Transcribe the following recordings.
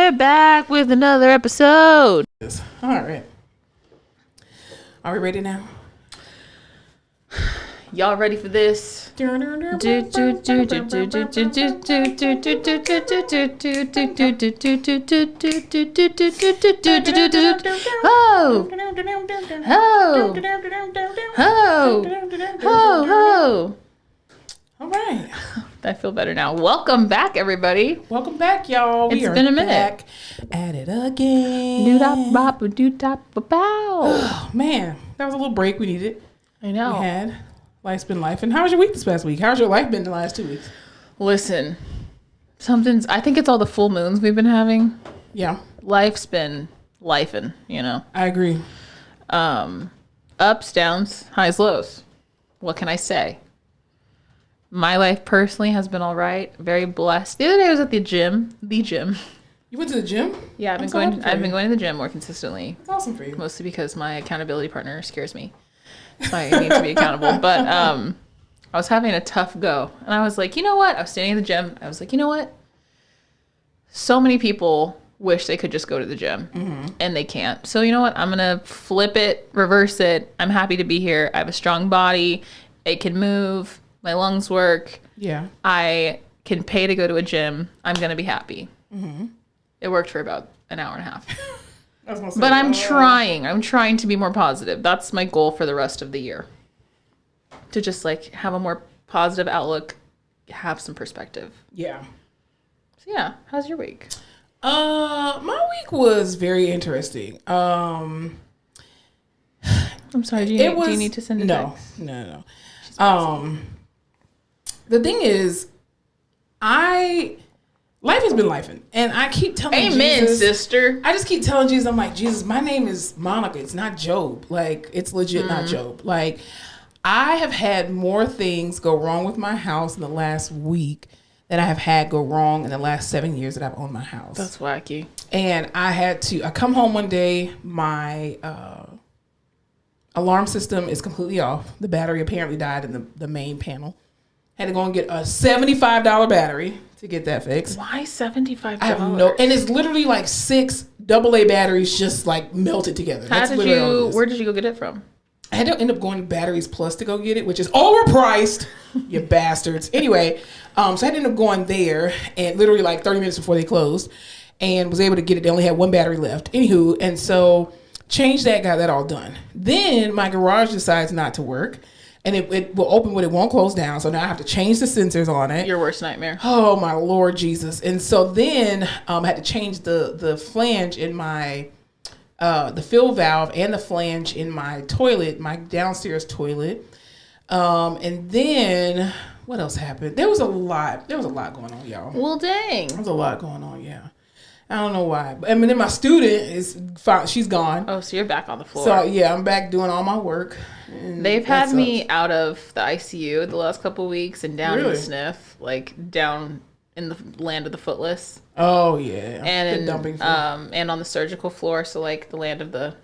we're back with another episode. All right. Are we ready now? Y'all ready for this? Ho! Ho! Ho! Ho! Ho! All right. I feel better now. Welcome back, everybody. Welcome back, y'all. It's been a minute. Back at it again. Oh, man. That was a little break we needed. I know. We had. Life's been life. And how was your week this past week? How's your life been the last 2 weeks? Listen, I think it's all the full moons we've been having. Yeah. Life's been lifing, you know. I agree. Ups, downs, highs, lows. What can I say? My life personally has been all right. Very blessed. The other day I was at the gym. You went to the gym? Yeah, I've been going to the gym more consistently. That's awesome for you. Mostly because my accountability partner scares me. So I need to be accountable. But I was having a tough go. And I was like, you know what? I was standing in the gym. I was like, you know what? So many people wish they could just go to the gym. Mm-hmm. And they can't. So you know what? I'm going to flip it, reverse it. I'm happy to be here. I have a strong body. It can move. My lungs work. Yeah. I can pay to go to a gym. I'm going to be happy. Mm-hmm. It worked for about an hour and a half. But I'm trying. I'm trying to be more positive. That's my goal for the rest of the year. To just like have a more positive outlook, have some perspective. Yeah. So yeah, how's your week? My week was very interesting. I'm sorry. Do you need to send a text? No. The thing is, life has been lifing, and I keep telling Amen, Jesus, sister. I just keep telling Jesus, I'm like, Jesus, my name is Monica. It's not Job. Like, it's legit not Job. Like, I have had more things go wrong with my house in the last week than I have had go wrong in the last 7 years that I've owned my house. That's wacky. And I come home one day, my alarm system is completely off. The battery apparently died in the main panel. Had to go and get a $75 battery to get that fixed. Why $75? I have and it's literally like 6 AA batteries just like melted together. Where did you go get it from? I had to end up going to Batteries Plus to go get it, which is overpriced, you bastards. Anyway, so I had to end up going there and literally like 30 minutes before they closed and was able to get it. They only had one battery left. Anywho, and so changed that, got that all done. Then my garage decides not to work. And it will open, but it won't close down. So now I have to change the sensors on it. Your worst nightmare. Oh, my Lord Jesus. And so then I had to change the flange in my, the fill valve and the flange in my toilet, my downstairs toilet. And then what else happened? There was a lot going on, y'all. Well, dang. There was a lot going on, yeah. I don't know why. But, then my student she's gone. Oh, so you're back on the floor. So, yeah, I'm back doing all my work. They've had me out of the ICU the last couple of weeks and down in the sniff, like down in the land of the footless. Oh, yeah. And and on the surgical floor, so like the land of the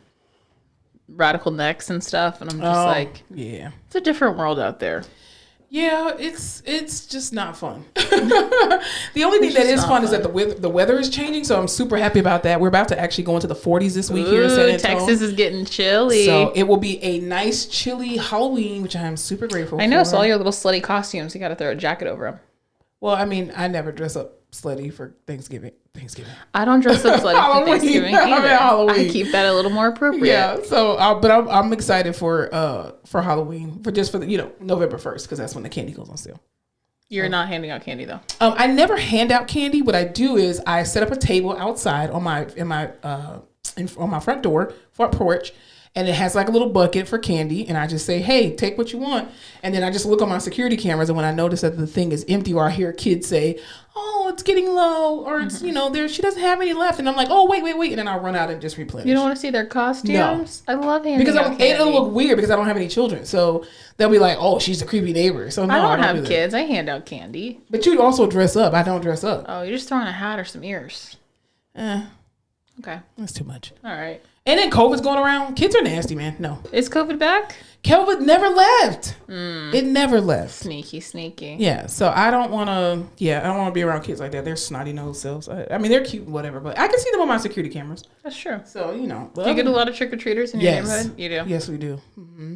radical necks and stuff. And I'm just yeah, it's a different world out there. Yeah, it's just not fun. The only thing that is fun is that the weather is changing, so I'm super happy about that. We're about to actually go into the 40s this week here in San Antonio. Texas is getting chilly. So it will be a nice, chilly Halloween, which I am super grateful for. I know, so all your little slutty costumes, you got to throw a jacket over them. Well, I mean, I never dress up slutty for Thanksgiving. I don't dress up slutty for Thanksgiving either. Halloween. I keep that a little more appropriate. Yeah, so but I'm excited for Halloween for November 1st because that's when the candy goes on sale. You're not handing out candy though. I never hand out candy. What I do is I set up a table outside on my front porch. And it has like a little bucket for candy. And I just say, hey, take what you want. And then I just look on my security cameras. And when I notice that the thing is empty or I hear kids say, oh, it's getting low. Or it's, she doesn't have any left. And I'm like, oh, wait. And then I'll run out and just replenish. You don't want to see their costumes? No. I love handing out candy. It'll look weird because I don't have any children. So they'll be like, oh, she's a creepy neighbor. So no, I don't have kids. I hand out candy. But you also dress up. I don't dress up. Oh, you're just throwing a hat or some ears. Okay. That's too much. All right. And then COVID's going around. Kids are nasty, man. No. Is COVID back? COVID never left. It never left. Sneaky. Yeah. So I don't want to be around kids like that. They're snotty nose selves. I mean, they're cute and whatever, but I can see them on my security cameras. That's true. So, you know. Do you get a lot of trick-or-treaters in your neighborhood? You do? Yes, we do. Mm-hmm.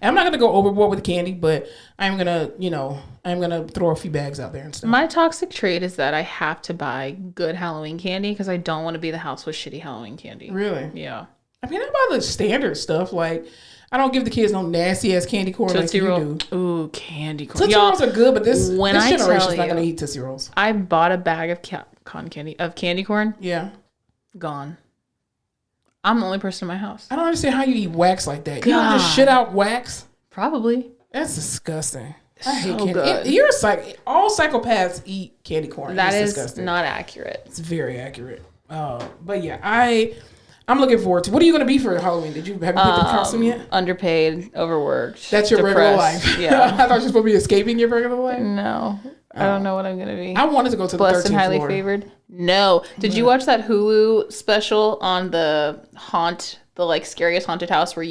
And I'm not going to go overboard with candy, but I'm going to throw a few bags out there and stuff. My toxic trait is that I have to buy good Halloween candy because I don't want to be the house with shitty Halloween candy. Really? Yeah. I mean, I buy the standard stuff. Like, I don't give the kids no nasty-ass candy corn Tootsie like Roll. you do. Ooh, candy corn. Tootsie Rolls are good, but this generation's not going to eat Tootsie Rolls. I bought a bag of candy corn. Yeah. Gone. I'm the only person in my house. I don't understand how you eat wax like that. You don't just shit out wax? Probably. That's disgusting. I hate So candy. good. You're a all psychopaths eat candy corn. That is disgusting. not accurate. It's very accurate. But yeah, I'm looking forward to. What are you going to be for Halloween? Have you picked the costume yet? Underpaid, overworked. That's your regular depressed. life. Yeah. I thought you were supposed to be escaping your regular life. No. I don't know what I'm going to be. I wanted to go to Blessed the 13th and highly floor. favored. No. Did you watch that Hulu special on the scariest haunted house where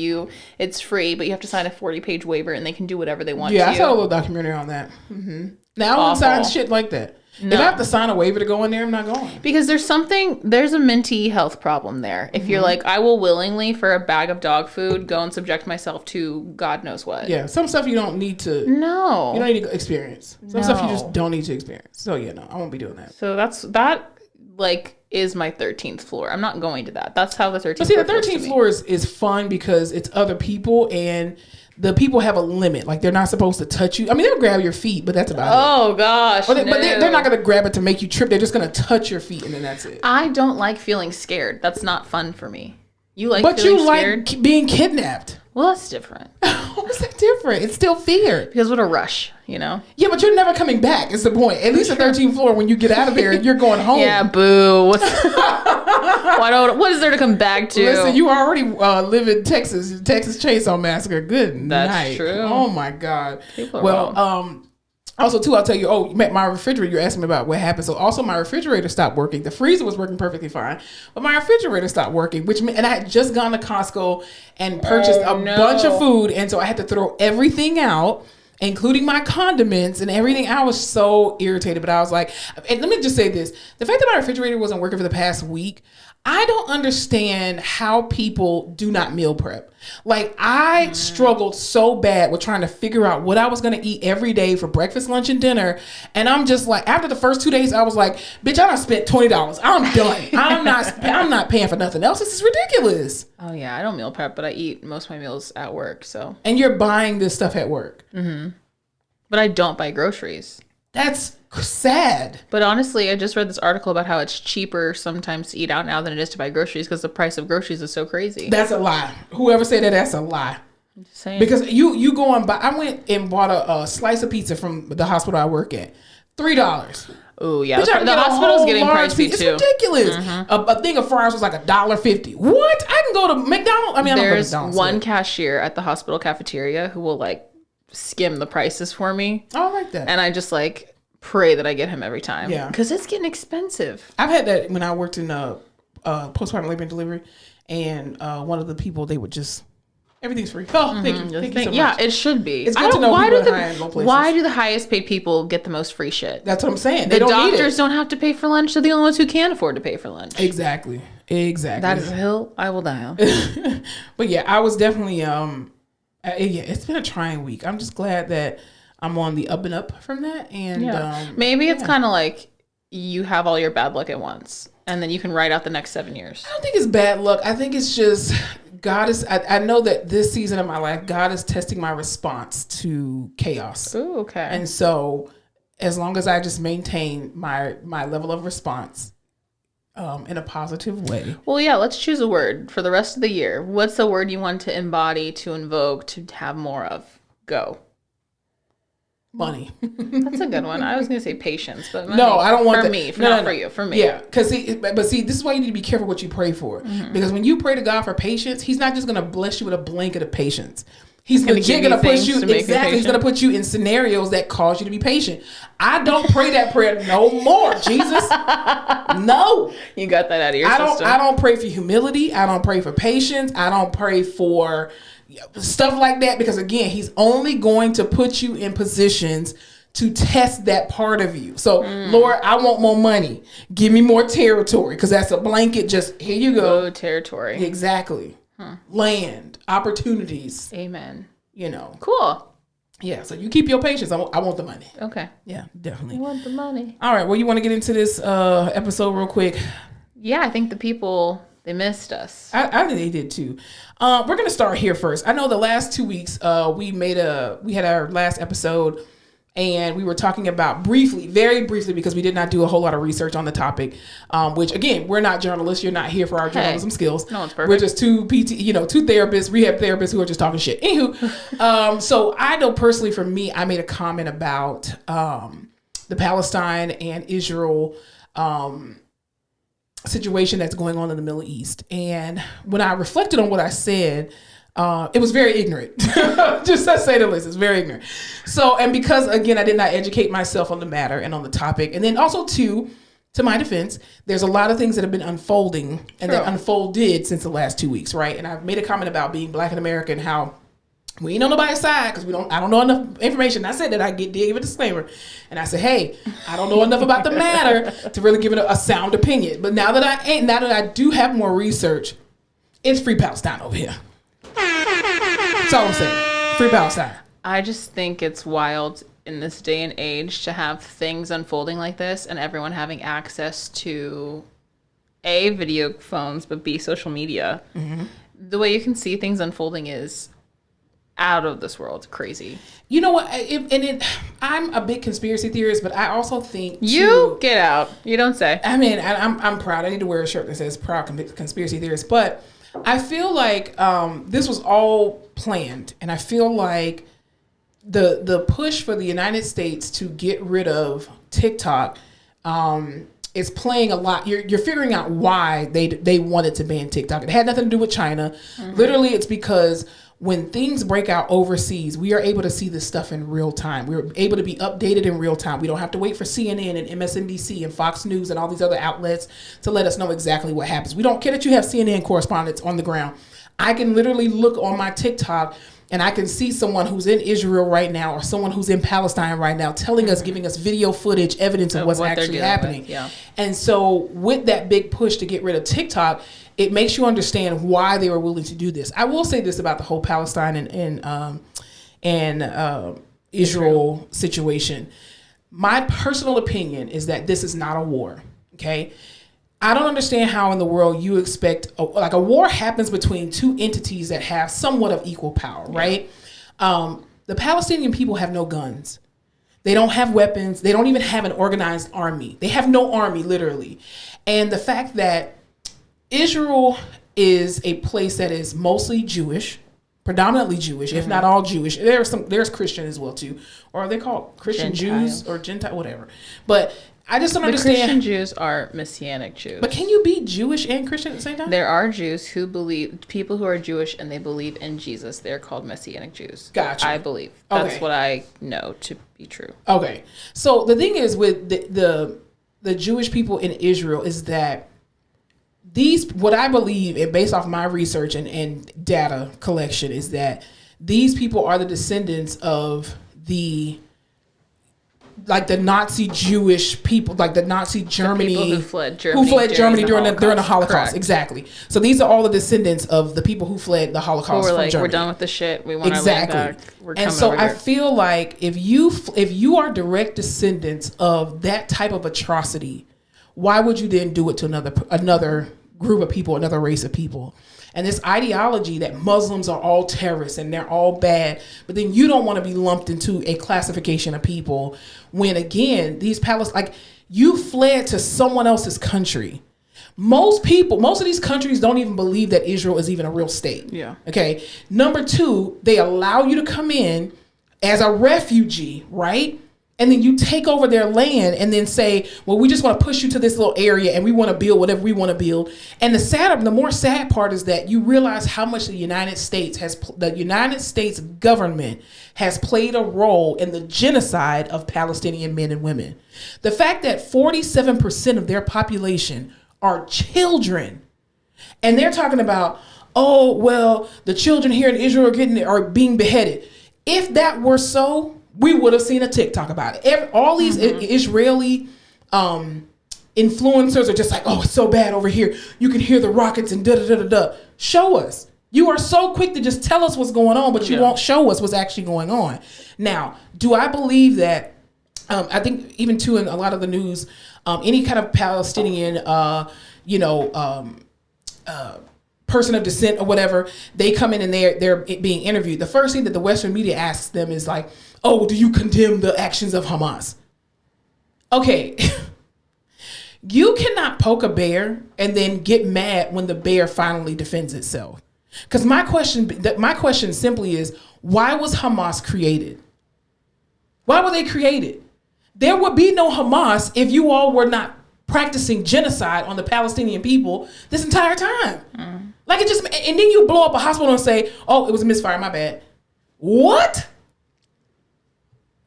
it's free, but you have to sign a 40-page waiver and they can do whatever they want to? Yeah, I saw a little documentary on that. Mm-hmm. Now I wouldn't sign shit like that. No. If I have to sign a waiver to go in there, I'm not going. Because there's a mental health problem there. If you're like, I will willingly, for a bag of dog food, go and subject myself to God knows what. Yeah, some stuff you don't need to. No. You don't need to experience. Some stuff you just don't need to experience. So yeah, no, I won't be doing that. So that is my 13th floor. I'm not going to that. That's how the 13th floor. See, the floor 13th floor is fun because it's other people and the people have a limit. Like, they're not supposed to touch you. I mean, they'll grab your feet, but that's about it. Oh, gosh. But they're not going to grab it to make you trip. They're just going to touch your feet, and then that's it. I don't like feeling scared. That's not fun for me. You like but feeling you scared? Like being kidnapped. Well, that's different. How is that different? It's still fear. Because what a rush, you know? Yeah, but you're never coming back is the point. At least the 13th floor, when you get out of there, you're going home. Yeah, boo. What is there to come back to? Listen, you already live in Texas Chainsaw Massacre. Good night. That's true. Oh, my God. People are wrong. Also, too, I'll tell you, my refrigerator, you're asking me about what happened. So also my refrigerator stopped working. The freezer was working perfectly fine, but my refrigerator stopped working, and I had just gone to Costco and purchased a bunch of food. And so I had to throw everything out, including my condiments and everything. I was so irritated, but I was like, and let me just say this. The fact that my refrigerator wasn't working for the past week, I don't understand how people do not meal prep. Like, I struggled so bad with trying to figure out what I was going to eat every day for breakfast, lunch, and dinner. And I'm just like, after the first 2 days, I was like, bitch, I done spent $20. I'm done. I'm not paying for nothing else. This is ridiculous. Oh, yeah. I don't meal prep, but I eat most of my meals at work, so. And you're buying this stuff at work. Mm-hmm. But I don't buy groceries. That's sad. But honestly, I just read this article about how it's cheaper sometimes to eat out now than it is to buy groceries because the price of groceries is so crazy. That's a lie. Whoever said that, that's a lie. I'm just saying. Because you go and buy. I went and bought a slice of pizza from the hospital I work at. $3. Oh yeah, the hospital's getting pricey too. It's ridiculous. Mm-hmm. A thing of fries was like $1.50. What? I can go to McDonald's. I mean, there's I don't go to McDonald's. One cashier at the hospital cafeteria who will like skim the prices for me. Oh, I like that. And I just like pray that I get him every time. Yeah, because it's getting expensive. I've had that when I worked in postpartum labor and delivery, and one of the people, they would just. Everything's free. Oh, thank you. Thank you so much. Yeah, it should be. It's good to know why do the highest paid people get the most free shit? That's what I'm saying. The doctors don't have to pay for lunch. They're the only ones who can afford to pay for lunch. Exactly. That is a hill I will die on. But yeah, I was definitely it's been a trying week. I'm just glad that I'm on the up and up from that. And maybe it's kind of like you have all your bad luck at once, and then you can ride out the next 7 years. I don't think it's bad luck. I think it's just God is. I know that this season of my life, God is testing my response to chaos. Ooh, okay. And so, as long as I just maintain my level of response in a positive way. Well, yeah. Let's choose a word for the rest of the year. What's the word you want to embody, to invoke, to have more of? Go. Money. That's a good one. I was going to say patience, but money, no, I don't want for me. Not for you. For me. Yeah, because this is why you need to be careful what you pray for. Mm-hmm. Because when you pray to God for patience, He's not just going to bless you with a blanket of patience. He's legit going to put you, exactly. He's going to put you in scenarios that cause you to be patient. I don't pray that prayer no more, Jesus. No. You got that out of your system. I don't pray for humility. I don't pray for patience. I don't pray for stuff like that because, again, he's only going to put you in positions to test that part of you. So, Lord, I want more money. Give me more territory because that's a blanket. Just here you go. Oh, territory. Exactly. Land, opportunities. Amen. You know. Cool. Yeah. So you keep your patience. I want the money. Okay. Yeah, definitely. I want the money. All right. Well, you want to get into this episode real quick? Yeah, I think the people, they missed us. I think they did too. We're gonna start here first. I know the last 2 weeks we had our last episode. And we were talking about very briefly, because we did not do a whole lot of research on the topic, which, again, we're not journalists. You're not here for our journalism skills. No, it's perfect. We're just two therapists, rehab therapists who are just talking shit. Anywho, so I know personally for me, I made a comment about the Palestine and Israel situation that's going on in the Middle East. And when I reflected on what I said, it was very ignorant. Just to say the least, it's very ignorant. So, and because, again, I did not educate myself on the matter and on the topic. And then also, too, to my defense, there's a lot of things that have been unfolding and that unfolded since the last 2 weeks, right? And I've made a comment about being Black in America and how we ain't on nobody's side because I don't know enough information. I said that I gave a disclaimer. And I said, hey, I don't know enough about the matter to really give it a sound opinion. But now that I do have more research, it's free Palestine over here. That's all I'm saying. Free Palestine. I just think it's wild in this day and age to have things unfolding like this and everyone having access to A, video phones, but B, social media. Mm-hmm. The way you can see things unfolding is out of this world. Crazy. You know what? I'm a big conspiracy theorist, but I also think you get out. You don't say. I mean, I'm proud. I need to wear a shirt that says "Proud Conspiracy Theorist," but I feel like this was all planned, and I feel like the push for the United States to get rid of TikTok is playing a lot. You're figuring out why they wanted to ban TikTok. It had nothing to do with China. Mm-hmm. Literally, it's because when things break out overseas, we are able to see this stuff in real time. We're able to be updated in real time. We don't have to wait for CNN and MSNBC and Fox News and all these other outlets to let us know exactly what happens. We don't care that you have CNN correspondents on the ground. I can literally look on my TikTok and I can see someone who's in Israel right now or someone who's in Palestine right now telling us, giving us video footage, evidence of what's actually happening. Yeah. And so with that big push to get rid of TikTok, it makes you understand why they were willing to do this. I will say this about the whole Palestine and Israel situation. My personal opinion is that this is not a war. Okay. I don't understand how in the world you expect a war happens between two entities that have somewhat of equal power, right? The Palestinian people have no guns. They don't have weapons. They don't even have an organized army. They have no army, literally. And the fact that Israel is a place that is mostly Jewish, predominantly Jewish, if not all Jewish. There's Christian as well too, or are they called Christian Jews or Gentile, whatever. But I just don't understand. Christian Jews are Messianic Jews. But can you be Jewish and Christian at the same time? There are Jews who people who are Jewish and they believe in Jesus. They're called Messianic Jews. Gotcha. I believe. That's what I know to be true. Okay. So the thing is with the Jewish people in Israel is that what I believe, and based off my research and data collection, is that these people are the descendants of the Nazi Jewish people, like the Nazi Germany, the people who fled Germany during the Holocaust. Correct. Exactly. So these are all the descendants of the people who fled the Holocaust who were from Germany. We're done with the shit. We want our land back. We're and so I feel like if you are direct descendants of that type of atrocity, why would you then do it to another group of people, another race of people? And this ideology that Muslims are all terrorists and they're all bad, but then you don't want to be lumped into a classification of people when, again, you fled to someone else's country. Most of these countries don't even believe that Israel is even a real state. Yeah. Okay. Number two, they allow you to come in as a refugee, right? and then you take over their land and then say, well, we just want to push you to this little area and we want to build whatever we want to build. And the more sad part is that you realize how much the United States government has played a role in the genocide of Palestinian men and women. The fact that 47% of their population are children, and they're talking about, oh, well, the children here in Israel are being beheaded. If that were so, we would have seen a TikTok about it. All these Israeli influencers are just like, oh, it's so bad over here. You can hear the rockets and da-da-da-da-da. Show us. You are so quick to just tell us what's going on, but you won't show us what's actually going on. Now, do I believe that, I think even too in a lot of the news, any kind of Palestinian, person of descent or whatever, they come in and they're being interviewed. The first thing that the Western media asks them is like, oh, do you condemn the actions of Hamas? Okay. You cannot poke a bear and then get mad when the bear finally defends itself. Because my question simply is, why was Hamas created? Why were they created? There would be no Hamas if you all were not practicing genocide on the Palestinian people this entire time. Like, it just, and then you blow up a hospital and say, oh, it was a misfire, my bad. What?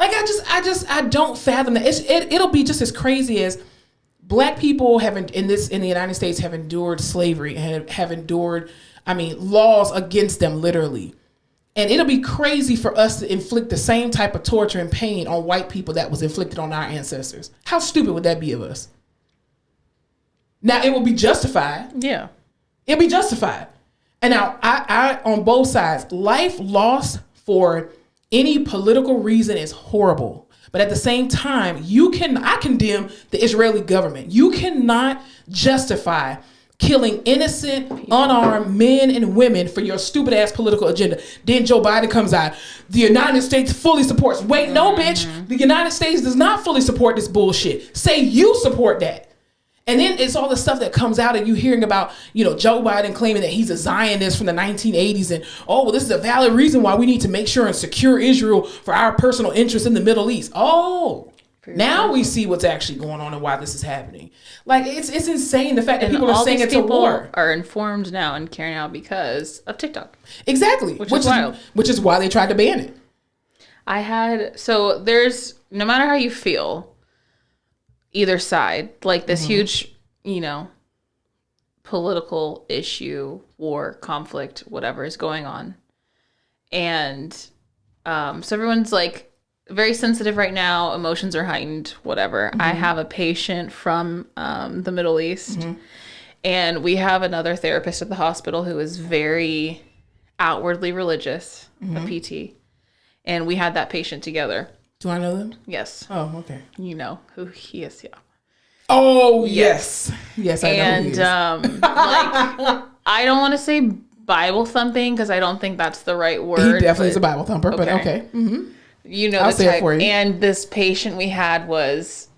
Like, I don't fathom that. It'll be just as crazy as Black people in the United States have endured slavery and have endured, laws against them, literally. And it'll be crazy for us to inflict the same type of torture and pain on white people that was inflicted on our ancestors. How stupid would that be of us? Now, it will be justified. Yeah. It'll be justified. And now, I on both sides, life lost for any political reason is horrible. But at the same time, I condemn the Israeli government. You cannot justify killing innocent, unarmed men and women for your stupid ass political agenda. Then Joe Biden comes out, the United States fully supports. Wait, no, bitch. The United States does not fully support this bullshit. Say you support that. And then it's all the stuff that comes out of you hearing about, Joe Biden claiming that he's a Zionist from the 1980s. And, oh, well, this is a valid reason why we need to make sure and secure Israel for our personal interests in the Middle East. Oh, now we see what's actually going on and why this is happening. Like, it's insane the fact that people are saying it's a war. Are informed now and carrying out because of TikTok. Exactly. Which is wild. Which is why they tried to ban it. There's, no matter how you feel, either side, like this huge, political issue, war, conflict, whatever is going on. And so everyone's like very sensitive right now. Emotions are heightened, whatever. I have a patient from the Middle East, and we have another therapist at the hospital who is very outwardly religious, a PT. And we had that patient together. Do I know them? Yes. Oh, okay. You know who he is, yeah. Oh, yes. Yes, I know who he is. And, I don't want to say Bible thumping because I don't think that's the right word. He definitely is a Bible thumper, but okay. Mm-hmm. You know I'll the say type. It for you. And this patient we had was,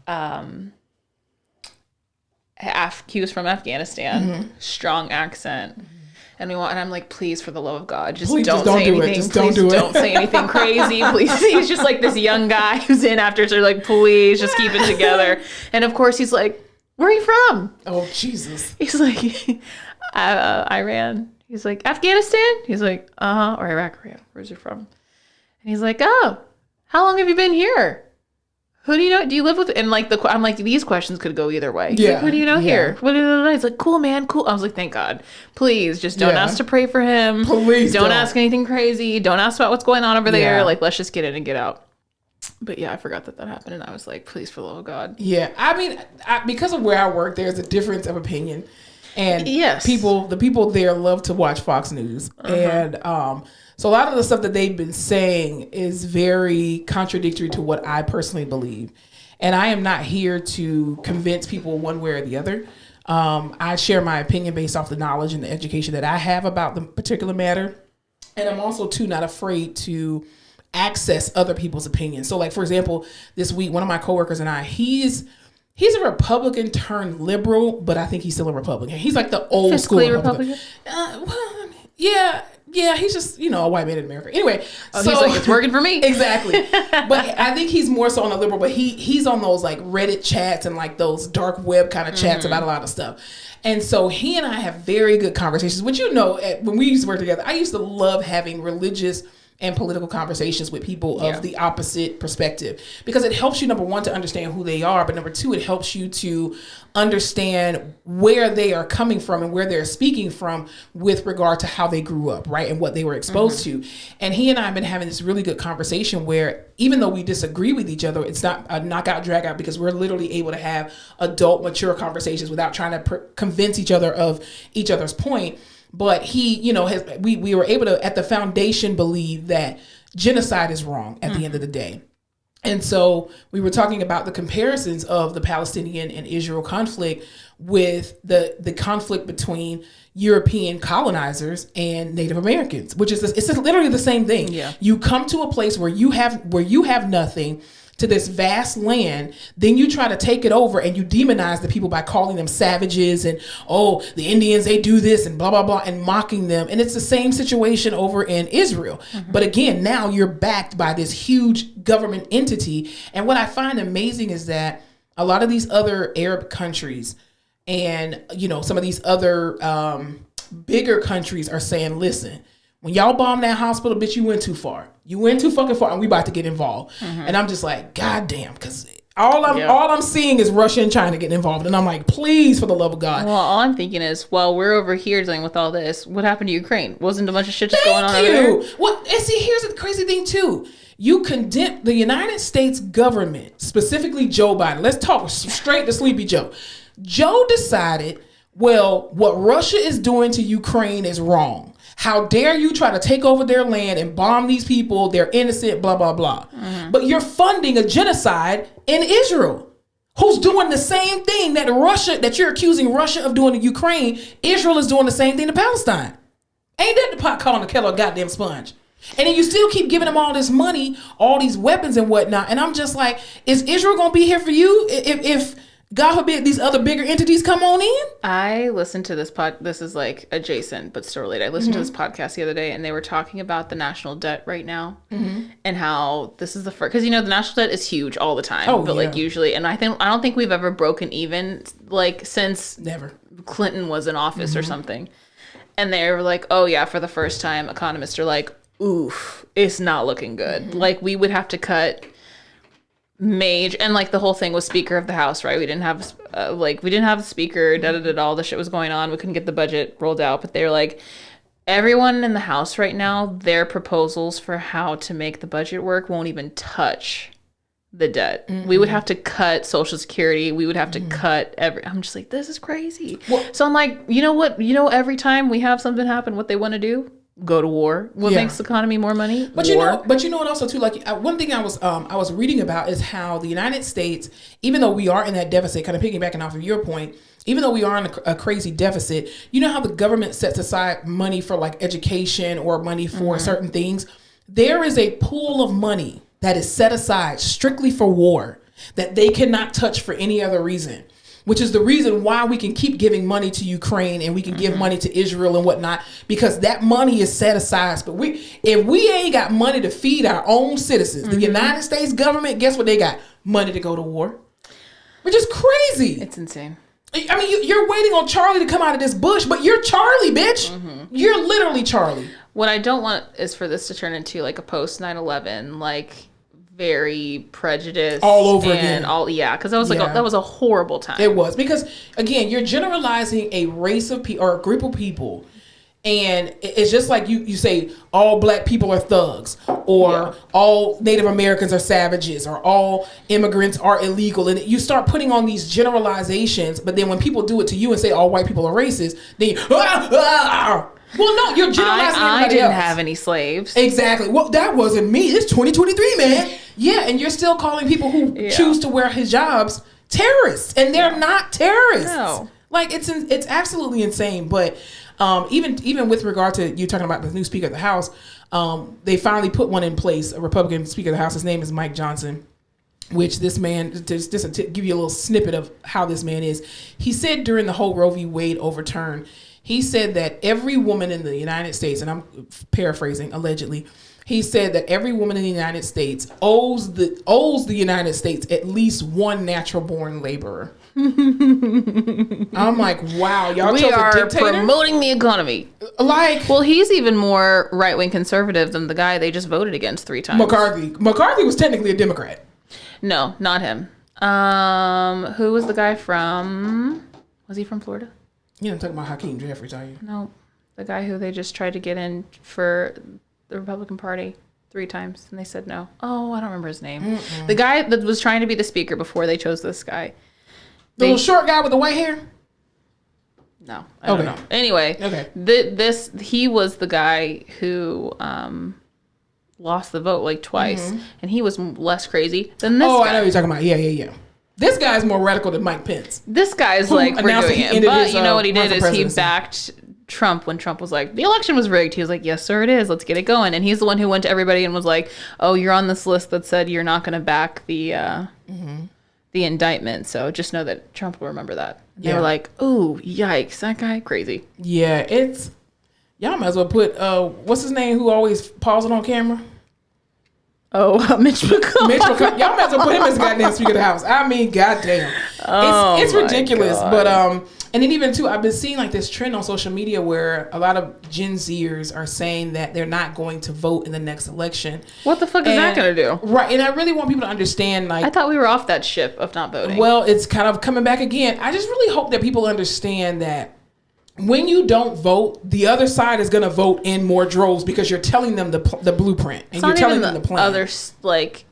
he was from Afghanistan, strong accent. And I'm like, please, for the love of God, just don't say anything. Just don't do it. Don't say anything crazy, please. He's just like this young guy who's in after, so like, please, just keep it together. And of course, he's like, where are you from? Oh, Jesus. He's like, Iran. He's like, Afghanistan? He's like, or Iraq. Where's he from? And he's like, oh, how long have you been here? Who do you know? Do you live with? And like I'm like, these questions could go either way. Yeah. Like, who do you know here? He's like, cool, man, cool. I was like, thank God. Please, just don't ask to pray for him. Please don't ask anything crazy. Don't ask about what's going on over there. Yeah. Like, let's just get in and get out. But yeah, I forgot that happened, and I was like, please, for the love of God. Yeah, I mean, because of where I work, there's a difference of opinion, and the people there love to watch Fox News, and so a lot of the stuff that they've been saying is very contradictory to what I personally believe. And I am not here to convince people one way or the other. I share my opinion based off the knowledge and the education that I have about the particular matter. And I'm also, too, not afraid to access other people's opinions. So, like, for example, this week, one of my coworkers and I, he's a Republican turned liberal, but I think he's still a Republican. He's like the old school Republican. Yeah, he's just, a white man in America. Anyway, he's like, it's working for me. Exactly. But I think he's more so on the liberal, but he's on those like Reddit chats and like those dark web kind of chats about a lot of stuff. And so he and I have very good conversations, which, when we used to work together, I used to love having religious and political conversations with people of the opposite perspective, because it helps you, number one, to understand who they are, but number two, it helps you to understand where they are coming from and where they're speaking from with regard to how they grew up, right, and what they were exposed to. And he and I have been having this really good conversation where even though we disagree with each other, it's not a knockout drag out, because we're literally able to have adult, mature conversations without trying to convince each other of each other's point. But he, we were able to, at the foundation, believe that genocide is wrong at the end of the day. And so we were talking about the comparisons of the Palestinian and Israel conflict with the conflict between European colonizers and Native Americans, which is it's literally the same thing. Yeah. You come to a place where you have nothing, to this vast land, then you try to take it over and you demonize the people by calling them savages and, the Indians, they do this and blah, blah, blah, and mocking them. And it's the same situation over in Israel. But again, now you're backed by this huge government entity. And what I find amazing is that a lot of these other Arab countries and, some of these other bigger countries are saying, listen, when y'all bomb that hospital, bitch, you went too far. You went too fucking far, and we about to get involved. And I'm just like, God damn, because all I'm seeing is Russia and China getting involved. And I'm like, please, for the love of God. Well, all I'm thinking is, while we're over here dealing with all this, what happened to Ukraine? Wasn't a bunch of shit just going on over there? Well, and see, here's the crazy thing, too. You condemn the United States government, specifically Joe Biden. Let's talk straight to Sleepy Joe. Joe decided, well, what Russia is doing to Ukraine is wrong. How dare you try to take over their land and bomb these people? They're innocent, blah, blah, blah. But you're funding a genocide in Israel, who's doing the same thing that you're accusing Russia of doing to Ukraine. Israel is doing the same thing to Palestine. Ain't that the pot calling the kettle a goddamn sponge? And then you still keep giving them all this money, all these weapons and whatnot. And I'm just like, is Israel going to be here for you if God forbid these other bigger entities come on in? I listened to this this is like adjacent, but still related. I listened to this podcast the other day, and they were talking about the national debt right now and how this is the first, because the national debt is huge all the time, like usually, and I don't think we've ever broken even like since never Clinton was in office or something. And they were like, oh yeah, for the first time, economists are like, oof, it's not looking good. Like we would have to cut major, and like the whole thing was Speaker of the House, right? We didn't have a speaker, all the shit was going on. We couldn't get the budget rolled out, but they were like, everyone in the House right now, their proposals for how to make the budget work won't even touch the debt. We would have to cut Social Security. We would have to cut I'm just like, this is crazy. Well, so I'm like, you know what? Every time we have something happen, what they want to do? Go to war. What makes the economy more money? But war. But you know what also too, like one thing I was reading about is how the United States, even though we are in that deficit, kind of piggybacking off of your point, even though we are in a crazy deficit, you know how the government sets aside money for like education or money for certain things? There is a pool of money that is set aside strictly for war that they cannot touch for any other reason. Which is the reason why we can keep giving money to Ukraine and we can give money to Israel and whatnot, because that money is set aside. But if we ain't got money to feed our own citizens, the United States government, guess what they got? Money to go to war. Which is crazy. It's insane. I mean, you're waiting on Charlie to come out of this bush, but you're Charlie, bitch. You're literally Charlie. What I don't want is for this to turn into like a post 9/11, like very prejudiced all over again. Because that was that was a horrible time. It was, because again, you're generalizing a race of people or a group of people, and it's just like you say all black people are thugs, or all Native Americans are savages, or all immigrants are illegal, and you start putting on these generalizations. But then when people do it to you and say all white people are racist, then well, no, you're generalizing everybody else. I didn't have any slaves. Exactly. Well, that wasn't me. It's 2023, man. Yeah, and you're still calling people who choose to wear hijabs terrorists, and they're not terrorists. No. Like it's absolutely insane. But even with regard to you talking about the new Speaker of the House, they finally put one in place, a Republican Speaker of the House. His name is Mike Johnson. which this man, just to give you a little snippet of how this man is, he said during the whole Roe v. Wade overturn, he said that every woman in the United States, and I'm paraphrasing allegedly, he said that every woman in the United States owes the United States at least one natural born laborer. I'm like, wow, y'all chose a dictator? Promoting the economy. Like, well, he's even more right-wing conservative than the guy they just voted against 3 times. McCarthy was technically a Democrat. No, not him. Who was the guy from? Was he from Florida? You don't talk about Hakeem Jeffries, are you? No, the guy who they just tried to get in for the Republican Party 3 times and they said no. Oh, I don't remember his name. Mm-mm. The guy that was trying to be the speaker before they chose this guy. The little short guy with the white hair? No, I don't know. Anyway, he was the guy who lost the vote like twice, and he was less crazy than this guy. I know what you're talking about. Yeah. This guy's more radical than Mike Pence. This guy's like, we're doing it. But you know what he did is he backed Trump when Trump was like, the election was rigged. He was like, yes, sir, it is. Let's get it going. And he's the one who went to everybody and was like, oh, you're on this list that said you're not going to back the indictment. So just know that Trump will remember that. And they were like, oh, yikes, that guy, crazy. Yeah, y'all might as well put, what's his name who always pausing on camera? Oh, Mitch McConnell. Y'all might as well put him as goddamn Speaker of the House. I mean, goddamn. It's ridiculous. God. But, and then even too, I've been seeing like this trend on social media where a lot of Gen Zers are saying that they're not going to vote in the next election. What the fuck is that going to do? Right. And I really want people to understand, like, I thought we were off that ship of not voting. Well, it's kind of coming back again. I just really hope that people understand that when you don't vote, the other side is going to vote in more droves because you're telling them the blueprint and you're telling them the plan. Others, like,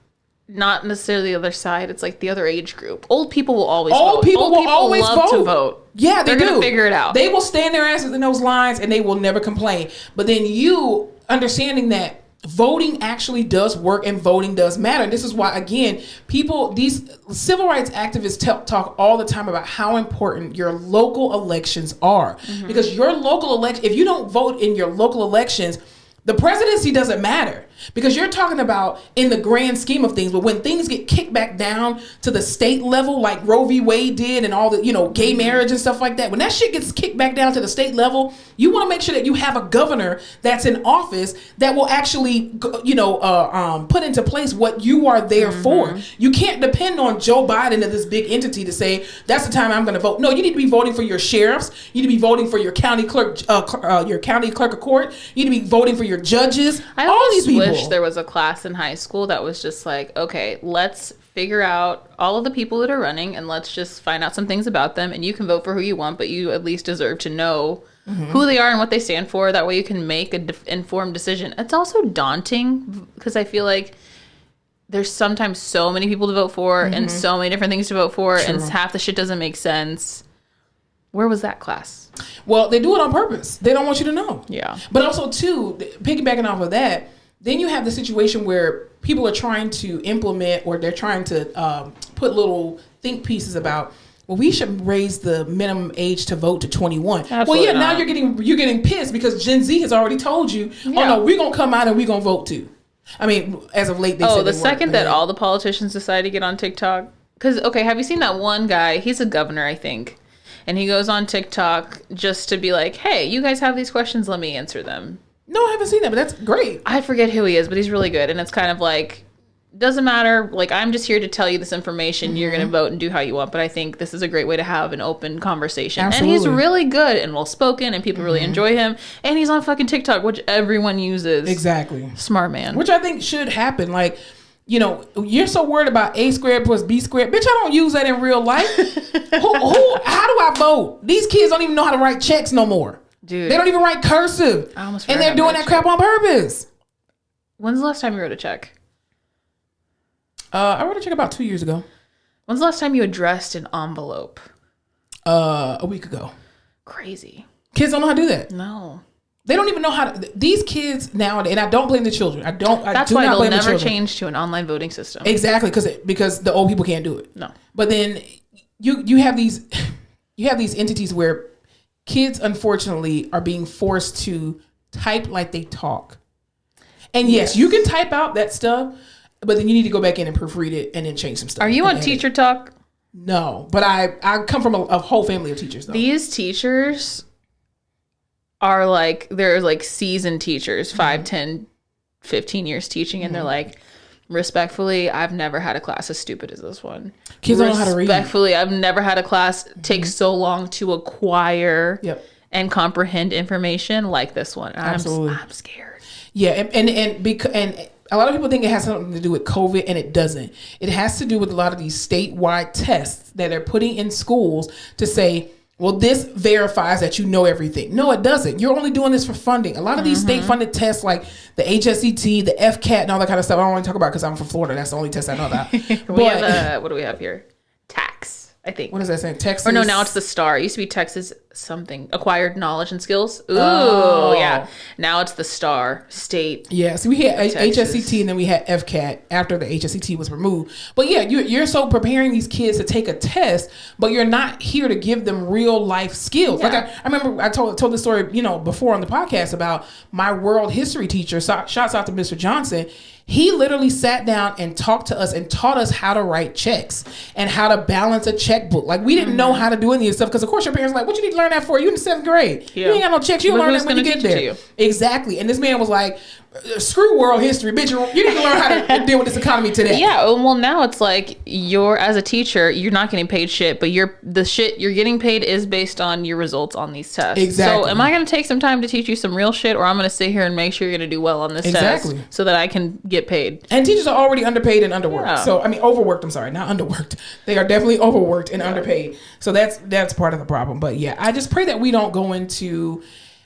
not necessarily the other side. It's like the other age group. Old people will always vote. Old people love to vote. Yeah, they're going to figure it out. They will stand their asses in those lines and they will never complain. But then you understanding that voting actually does work and voting does matter. And this is why, again, these civil rights activists talk all the time about how important your local elections are. Mm-hmm. Because your local election, if you don't vote in your local elections, the presidency doesn't matter. Because you're talking about in the grand scheme of things, but when things get kicked back down to the state level, like Roe v. Wade did and all the, gay marriage and stuff like that, when that shit gets kicked back down to the state level, you want to make sure that you have a governor that's in office that will actually, put into place what you are there for. You can't depend on Joe Biden and this big entity to say, that's the time I'm going to vote. No, you need to be voting for your sheriffs. You need to be voting for your county clerk, of court. You need to be voting for your judges. All these people. Wish there was a class in high school that was just like, okay, let's figure out all of the people that are running and let's just find out some things about them, and you can vote for who you want, but you at least deserve to know who they are and what they stand for. That way you can make an informed decision. It's also daunting because I feel like there's sometimes so many people to vote for and so many different things to vote for. True. And half the shit doesn't make sense. Where was that class? Well, they do it on purpose. They don't want you to know. Yeah. But also too, piggybacking off of that, then you have the situation where people are trying to implement or they're trying to put little think pieces about, well, we should raise the minimum age to vote to 21. Absolutely well, yeah, not. Now you're getting pissed because Gen Z has already told you, oh no, we're going to come out and we're going to vote too. I mean, as of late, they said the second that all the politicians decide to get on TikTok. Because, okay, have you seen that one guy? He's a governor, I think. And he goes on TikTok just to be like, hey, you guys have these questions, let me answer them. No, I haven't seen that, but that's great. I forget who he is, but he's really good. And it's kind of like, doesn't matter. Like, I'm just here to tell you this information. You're going to vote and do how you want. But I think this is a great way to have an open conversation. Absolutely. And he's really good and well-spoken, and people really enjoy him. And he's on fucking TikTok, which everyone uses. Exactly. Smart man. Which I think should happen. Like, you're so worried about A squared plus B squared. Bitch, I don't use that in real life. How do I vote? These kids don't even know how to write checks no more. Dude, they don't even write cursive. And they're doing that crap on purpose. When's the last time you wrote a check? I wrote a check about 2 years ago. When's the last time you addressed an envelope? A week ago. Crazy. Kids don't know how to do that. No. They don't even know how to. These kids nowadays, and I don't blame the children. That's why they'll never change to an online voting system. Exactly, because the old people can't do it. No. But then you have these entities where kids, unfortunately, are being forced to type like they talk. And yes, you can type out that stuff. but then you need to go back in and proofread it and then change some stuff. Are you on Teacher Talk? No, but I come from a whole family of teachers, though. These teachers are like, they're like seasoned teachers, 5, 10, 15 years teaching, and they're like, respectfully, I've never had a class as stupid as this one. Kids don't know how to read. Respectfully, I've never had a class take so long to acquire and comprehend information like this one. Absolutely. I'm scared. Yeah, and a lot of people think it has something to do with COVID, and it doesn't. It has to do with a lot of these statewide tests that they're putting in schools to say, well, this verifies that you know everything. No, it doesn't. You're only doing this for funding. A lot of these state-funded tests, like the HSET, the FCAT, and all that kind of stuff, I don't want to talk about because I'm from Florida. That's the only test I know about. What do we have here? Tax, I think. What does that say? Texas? Or no, now it's the STAR. It used to be Texas something. Acquired knowledge and skills. Ooh, yeah. Now it's the STAR. State. Yeah, so we had HSCT and then we had FCAT after the HSCT was removed. But yeah, you're so preparing these kids to take a test, but you're not here to give them real life skills. Yeah. Like I remember I told this story, before on the podcast about my world history teacher. Shouts out to Mr. Johnson. He literally sat down and talked to us and taught us how to write checks and how to balance a checkbook. Like, we didn't know how to do any of this stuff because, of course, your parents were like, what you need to learn that for? You in the 7th grade. Yeah. You ain't got no checks. You learn that when you get there. Exactly. And this man was like, screw world history, bitch. You need to learn how to deal with this economy today. Yeah. Well, now it's like as a teacher, you're not getting paid shit, but the shit you're getting paid is based on your results on these tests. Exactly. So am I going to take some time to teach you some real shit, or I'm going to sit here and make sure you're going to do well on this test so that I can get paid? And teachers are already underpaid and underworked. Yeah. So, overworked. I'm sorry, not underworked. They are definitely overworked and underpaid. So that's part of the problem. But yeah, I just pray that we don't go into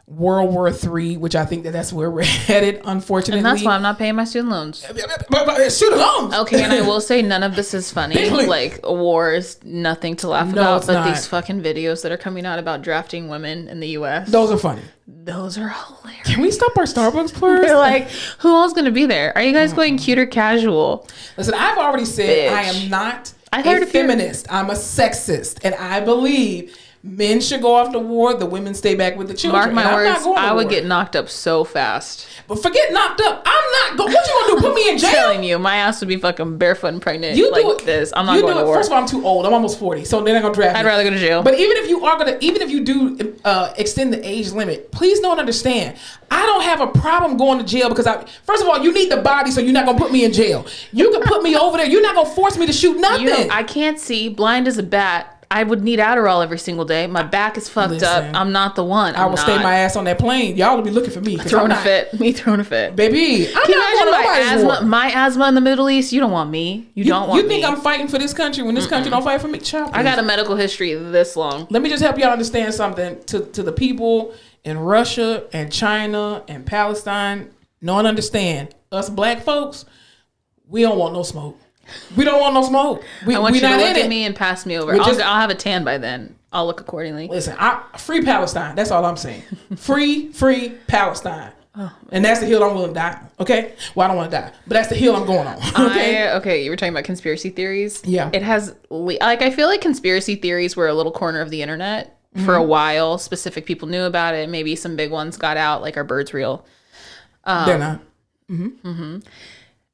World War III, which I think that's where we're headed, unfortunately. And that's why I'm not paying my student loans. But student loans! Okay, and I will say none of this is funny. Like, war is nothing to laugh about, but these fucking videos that are coming out about drafting women in the U.S. Those are funny. Those are hilarious. Can we stop our Starbucks, please? They're like, who else going to be there? Are you guys going cute or casual? Listen, I've already said I am not a feminist. I'm a sexist. And I believe men should go off to war. The women stay back with the children. Mark my words, I would get knocked up so fast. But forget knocked up. I'm not going. What you gonna do? Put me in jail? I'm telling you, my ass would be fucking barefoot and pregnant this. I'm not going to war. First of all, I'm too old. I'm almost 40, so they're not gonna draft me. I'd rather go to jail. But even if you do extend the age limit, please don't understand. I don't have a problem going to jail because first of all, you need the body, so you're not gonna put me in jail. You can put me over there. You're not gonna force me to shoot nothing. I can't see, blind as a bat. I would need Adderall every single day. My back is fucked up. I'm not the one. I will stay my ass on that plane. Y'all will be looking for me. Throwing a fit. Me throwing a fit. Baby, I'm not going to nobody's war. My asthma in the Middle East, you don't want me. You don't want me. You think I'm fighting for this country when this country don't fight for me? Child, I got a medical history this long. Let me just help y'all understand something. To the people in Russia and China and Palestine, don't understand. Us black folks, we don't want no smoke. We don't want no smoke. I want you to look at me and pass me over. I'll have a tan by then. I'll look accordingly. Listen, free Palestine. That's all I'm saying. Free Palestine. And that's the hill I'm willing to die. Okay? Well, I don't want to die, but that's the hill I'm going on. Okay, you were talking about conspiracy theories. Yeah. It has, I feel like conspiracy theories were a little corner of the internet for a while. Specific people knew about it. Maybe some big ones got out, like, are birds real? They're not.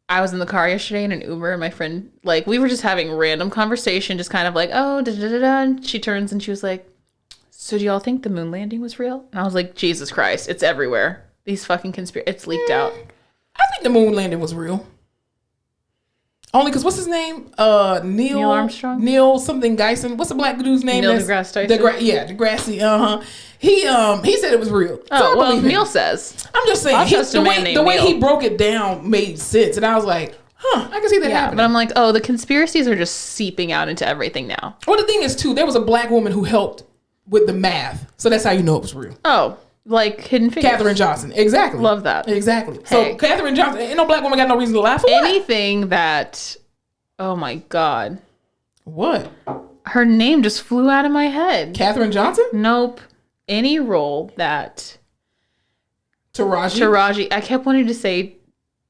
I was in the car yesterday in an Uber, and my friend, we were just having random conversation, just kind of like, oh, da-da-da-da. And she turns and she was like, so do y'all think the moon landing was real? And I was like, Jesus Christ, it's everywhere. These fucking it's leaked out. I think the moon landing was real. Only because what's his name? Neil Armstrong? Neil something Geisen. What's the black dude's name? Neil deGrasse Tyson. deGrasse. He said it was real. Oh, well, Neil says. I'm just saying. The way he broke it down made sense. And I was like, I can see that happening. But I'm like, the conspiracies are just seeping out into everything now. Well, the thing is, too, there was a black woman who helped with the math. So that's how you know it was real. Oh, like Hidden Figures. Katherine Johnson. Exactly. Love that. Exactly. So Katherine Johnson, ain't no black woman got no reason to laugh. Anything that, oh my God. What? Her name just flew out of my head. Katherine Johnson? Nope. Any role that Taraji. I kept wanting to say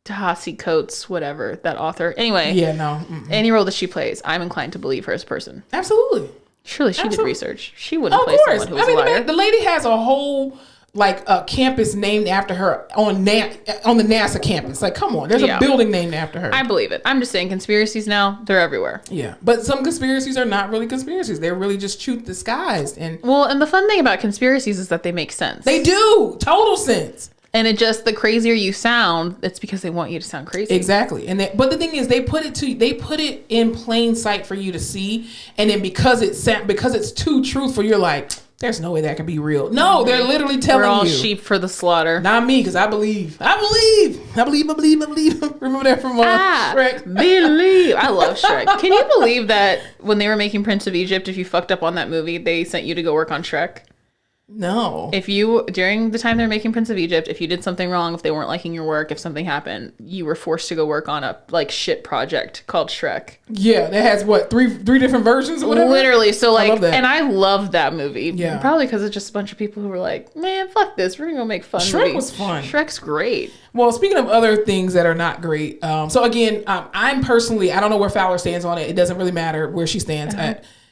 Ta-Nehisi Coates, whatever, that author. Anyway. Yeah, no. Any role that she plays, I'm inclined to believe her as a person. Absolutely. Surely she did research. She wouldn't play someone who was a liar. The lady has a whole like a campus named after her on the NASA campus. Like, come on, there's a building named after her. I believe it. I'm just saying conspiracies now, they're everywhere. Yeah. But some conspiracies are not really conspiracies. They're really just truth disguised. And the fun thing about conspiracies is that they make sense. They do. Total sense. And it just, the crazier you sound, it's because they want you to sound crazy. Exactly. But the thing is, they put it in plain sight for you to see, and then because it's too truthful, you're like, there's no way that could be real. No, they're literally telling you. We're all sheep for the slaughter. Not me, because I believe. Remember that from Shrek? Believe. I love Shrek. Can you believe that when they were making Prince of Egypt, if you fucked up on that movie, they sent you to go work on Shrek? No. If you, during the time they were making Prince of Egypt, if you did something wrong, if they weren't liking your work, if something happened, you were forced to go work on a shit project called Shrek. Yeah, that has what, three different versions or whatever? Literally. So I love that. and I love that movie. Yeah. Probably because it's just a bunch of people who were like, man, fuck this. We're going to go make fun Shrek movies. was fun. Shrek's great. Well, speaking of other things that are not great, so again, I'm personally, I don't know where Fowler stands on it. It doesn't really matter where she stands.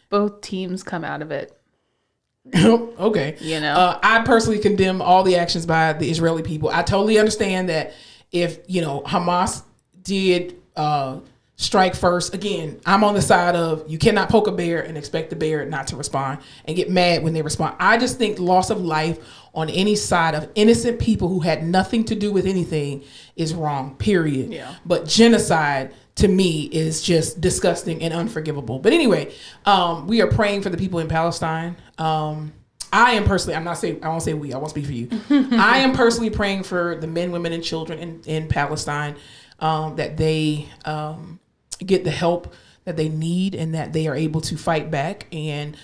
Both teams come out of it. Okay. You know, I personally condemn all the actions by the Israeli people. I totally understand that if, Hamas did strike first, again, I'm on the side of you cannot poke a bear and expect the bear not to respond and get mad when they respond. I just think loss of life on any side of innocent people who had nothing to do with anything is wrong, period. Yeah. But genocide to me is just disgusting and unforgivable. But anyway, we are praying for the people in Palestine. I am personally, I won't say we, I won't speak for you. I am personally praying for the men, women, and children in Palestine, that they get the help that they need and that they are able to fight back and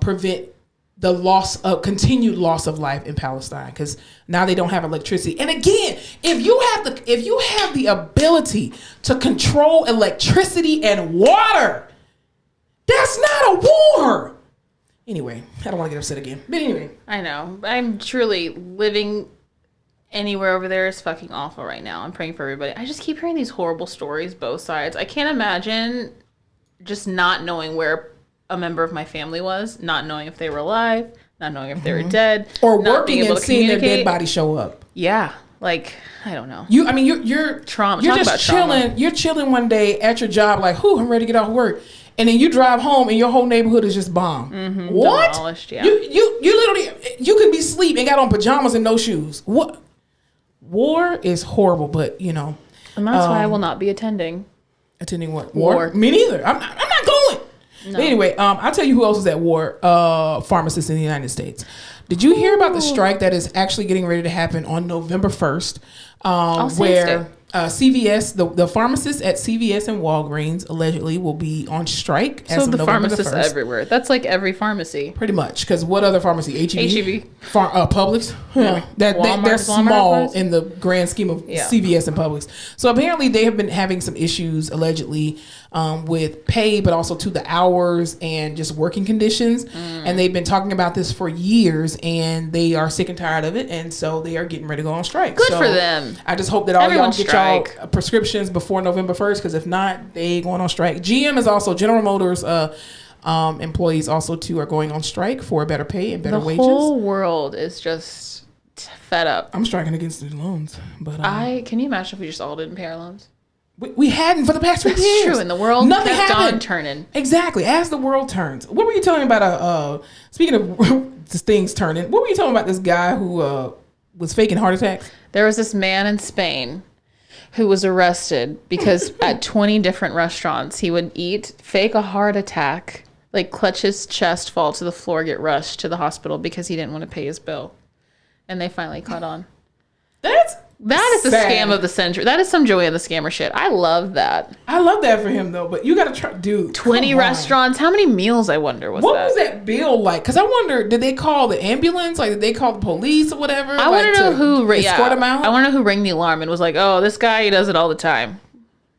prevent the continued loss of life in Palestine, because now they don't have electricity. And again, if you have the ability to control electricity and water, that's not a war. Anyway, I don't want to get upset again. But anyway. I know. I'm truly living anywhere over there is fucking awful right now. I'm praying for everybody. I just keep hearing these horrible stories, both sides. I can't imagine just not knowing where a member of my family was, not knowing if they were alive, not knowing if they were dead, or working and seeing their dead body show up. Yeah, like I don't know. You're trauma. You're just chilling. Trauma. You're chilling one day at your job, like, "Whew, I'm ready to get off work," and then you drive home and your whole neighborhood is just bombed. Mm-hmm, what? Demolished, yeah. You literally you could be asleep and got on pajamas and no shoes. What? War is horrible, but and that's why I will not be attending. Attending what? War? Me neither. I'm not going. No. But anyway, I'll tell you who else is at war. Pharmacists in the United States. Did you hear about the strike that is actually getting ready to happen on November 1st? Where CVS, the pharmacists at CVS and Walgreens allegedly will be on strike as of November the 1st. So the pharmacists everywhere. That's like every pharmacy. Pretty much. Because what other pharmacy? HEB? Publix? Yeah. They're small in the grand scheme of CVS and Publix. So apparently they have been having some issues allegedly with pay, but also to the hours and just working conditions. And they've been talking about this for years, and they are sick and tired of it. And so they are getting ready to go on strike. Good for them. I just hope that all y'all get y'all prescriptions before November 1st, because if not, they going on strike. GM is also, General Motors employees also too are going on strike for better pay and better wages. The whole world is just fed up. I'm striking against the loans, but can you imagine if we just all didn't pay our loans? We hadn't for the past 50 years. True, and the world nothing kept happened. On turning. Exactly, as the world turns. What were you telling me about? Speaking of things turning, what were you talking about? This guy who was faking heart attacks. There was this man in Spain who was arrested because at 20 different restaurants he would fake a heart attack, like clutch his chest, fall to the floor, get rushed to the hospital because he didn't want to pay his bill, and they finally caught on. That is the scam of the century. That is some Joey and the Scammer shit. I love that. I love that for him, though. But you got to try, dude. 20 restaurants. How many meals, I wonder, was what was that bill like? Because I wonder, did they call the ambulance? Like, did they call the police or whatever? I want to know who escort him out? I want to know who rang the alarm and was like, oh, this guy, he does it all the time.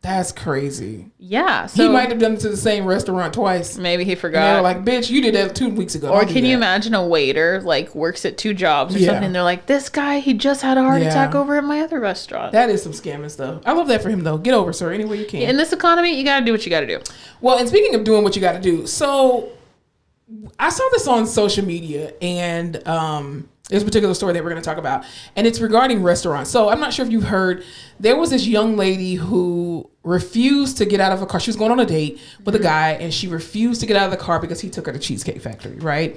That's crazy. Yeah. So he might have done it to the same restaurant twice. Maybe he forgot. And they were like, bitch, you did that 2 weeks ago. Or can you imagine a waiter works at 2 jobs or something, and they're like, this guy, he just had a heart attack over at my other restaurant. That is some scamming stuff. I love that for him, though. Get over, sir, any way you can. In this economy, you got to do what you got to do. Well, and speaking of doing what you got to do, so I saw this on social media, and There's a particular story that we're going to talk about, and it's regarding restaurants. So I'm not sure if you've heard, there was this young lady who refused to get out of a car. She was going on a date with a guy, and she refused to get out of the car because he took her to Cheesecake Factory, right?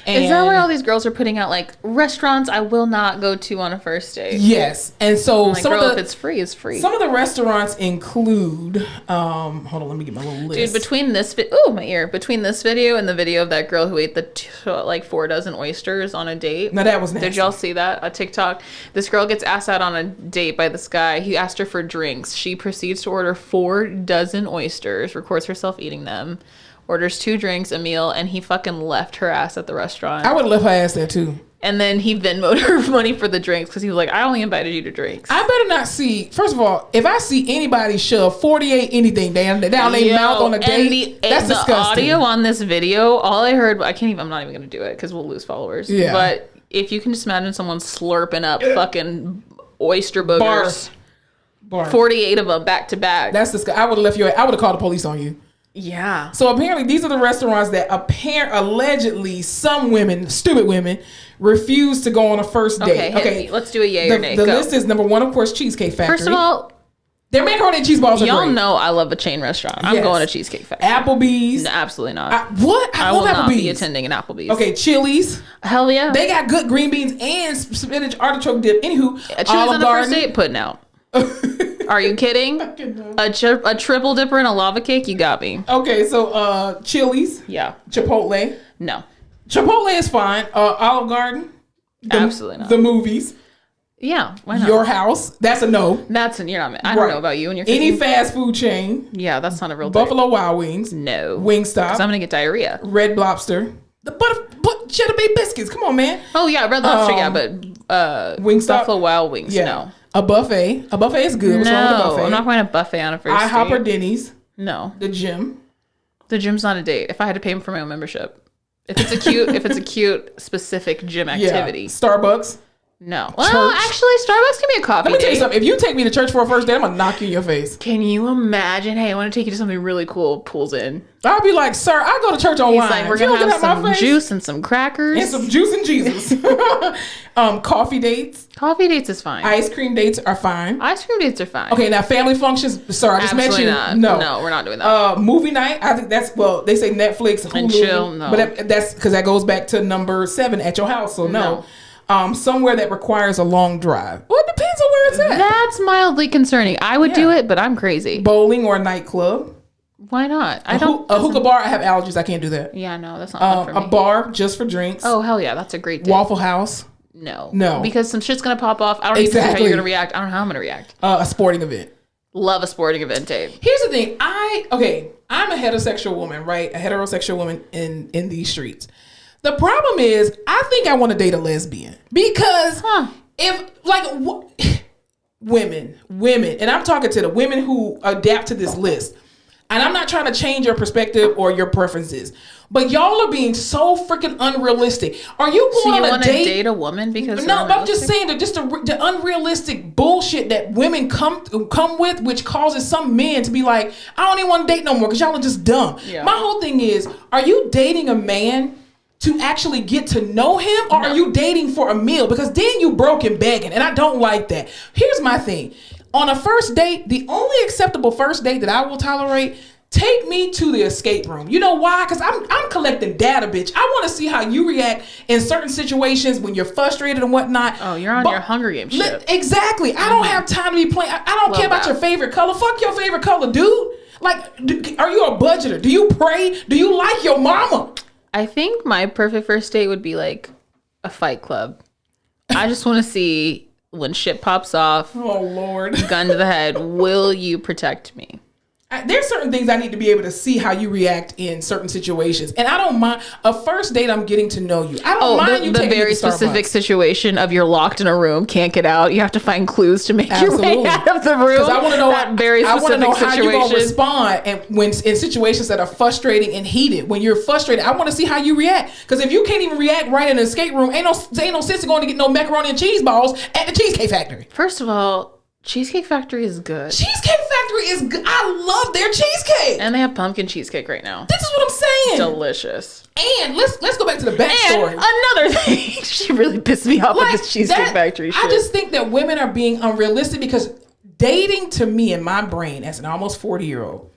And is that why all these girls are putting out like restaurants I will not go to on a first date? Yes. And so like, girl, if it's free, it's free. Some of the restaurants include hold on, let me get my little list. Dude, between this between this video and the video of that girl who ate like 4 dozen oysters on a date. No, that was nasty. Did y'all see that? A TikTok. This girl gets asked out on a date by this guy. He asked her for drinks. She proceeds to order 4 dozen oysters, records herself eating them. Orders 2 drinks, a meal, and he fucking left her ass at the restaurant. I would have left her ass there too. And then he Venmoed her money for the drinks because he was like, I only invited you to drinks. I better not see, first of all, if I see anybody shove 48 anything down their mouth on a date, that's disgusting. The audio on this video, all I heard, I'm not even going to do it because we'll lose followers. Yeah. But if you can just imagine someone slurping up fucking oyster boogers, Bar. 48 of them back to back. That's disgusting. I would have called the police on you. Yeah. So apparently these are the restaurants that allegedly some women, stupid women, refuse to go on a first date. Okay. Let's do a yay or nay. The list is number 1, of course, Cheesecake Factory. First of all, their macaroni and cheese balls are y'all great. know I love a chain restaurant. I'm going to Cheesecake Factory. Applebee's. No, absolutely not. What? I love will Applebee's. Not be attending an Applebee's. Okay, Chili's. Hell yeah. They got good green beans and spinach artichoke dip. Anywho, a Chili's on the first date, putting out. Are you kidding? A triple dipper and a lava cake? You got me. Okay, so Chili's. Yeah. Chipotle. No. Chipotle is fine. Olive Garden. Absolutely not. The movies. Yeah, why not? Your House. That's a no. You're not. I don't know about you and your any fast food chain. Yeah, that's not a real Buffalo Wild Wings. No. Wingstop. Because I'm gonna get diarrhea. Red Lobster. Cheddar Bay biscuits. Come on, man. Oh yeah, Red Lobster. Yeah, but Wingstop. Buffalo Wild Wings. Yeah. No. A buffet. A buffet is good. What's wrong with a buffet? I'm not going to buffet on a first date. IHOP or Denny's. No. The gym. The gym's not a date. If I had to pay for my own membership. If it's a cute specific gym activity. Yeah. Starbucks. No. Well, actually, Starbucks can be a coffee date. Let me tell you something. If you take me to church for a first date, I'm going to knock you in your face. Can you imagine? Hey, I want to take you to something really cool. Pulls in. I'll be like, sir, I go to church online. He's like, we're going to have some juice and some crackers. And some juice and Jesus. Coffee dates. Coffee dates is fine. Ice cream dates are fine. Ice cream dates are fine. Okay, now family functions. Sorry, I just mentioned. Not. No, we're not doing that. Movie night. I think that's, they say Netflix, Hulu. And chill, no. But that's because that goes back to number 7 at your house. So no. Somewhere that requires a long drive. Well, it depends on where it's at. That's mildly concerning. I would do it, but I'm crazy. Bowling or a nightclub. Why not? A hookah bar. I have allergies. I can't do that. Yeah, no, that's not fun for me. A bar just for drinks. Oh hell yeah, that's a great date. Waffle House. No, because some shit's gonna pop off. I don't even know how you're gonna react. I don't know how I'm gonna react. A sporting event. Love a sporting event date. Here's the thing. I'm a heterosexual woman, right? A heterosexual woman in these streets. The problem is, I think I want to date a lesbian because women, and I'm talking to the women who adapt to this list, and I'm not trying to change your perspective or your preferences, but y'all are being so freaking unrealistic. Are you going on a date? So you want to date a woman because no? I'm just saying that just the unrealistic bullshit that women come with, which causes some men to be like, I don't even want to date no more because y'all are just dumb. Yeah. My whole thing is, are you dating a man to actually get to know him, or are you dating for a meal? Because then you broke and begging, and I don't like that. Here's my thing. On a first date, the only acceptable first date that I will tolerate, take me to the escape room. You know why? Because I'm collecting data, bitch. I want to see how you react in certain situations when you're frustrated and whatnot. Oh, you're on your Hunger Games shit. Exactly. I don't have time to be playing. I don't care about your favorite color. Fuck your favorite color, dude. Like, are you a budgeter? Do you pray? Do you like your mama? I think my perfect first date would be like a Fight Club. I just want to see when shit pops off. Oh, Lord. Gun to the head. Will you protect me? There's certain things I need to be able to see how you react in certain situations. And I don't mind. A first date, I'm getting to know you. I don't mind you taking me to Starbucks. The very specific situation of you're locked in a room, can't get out. You have to find clues to make your way out of the room. Because I want to know that very specific situation. How you're going to respond and when in situations that are frustrating and heated. When you're frustrated, I want to see how you react. Because if you can't even react right in an escape room, ain't no sense in going to get no macaroni and cheese balls at the Cheesecake Factory. First of all, Cheesecake Factory is good. Cheesecake Factory is good. I love their cheesecake. And they have pumpkin cheesecake right now. This is what I'm saying. Delicious. And let's go back to the backstory. And another thing, she really pissed me off with this Cheesecake Factory shit. I just think that women are being unrealistic because dating, to me, in my brain, as an almost 40-year-old,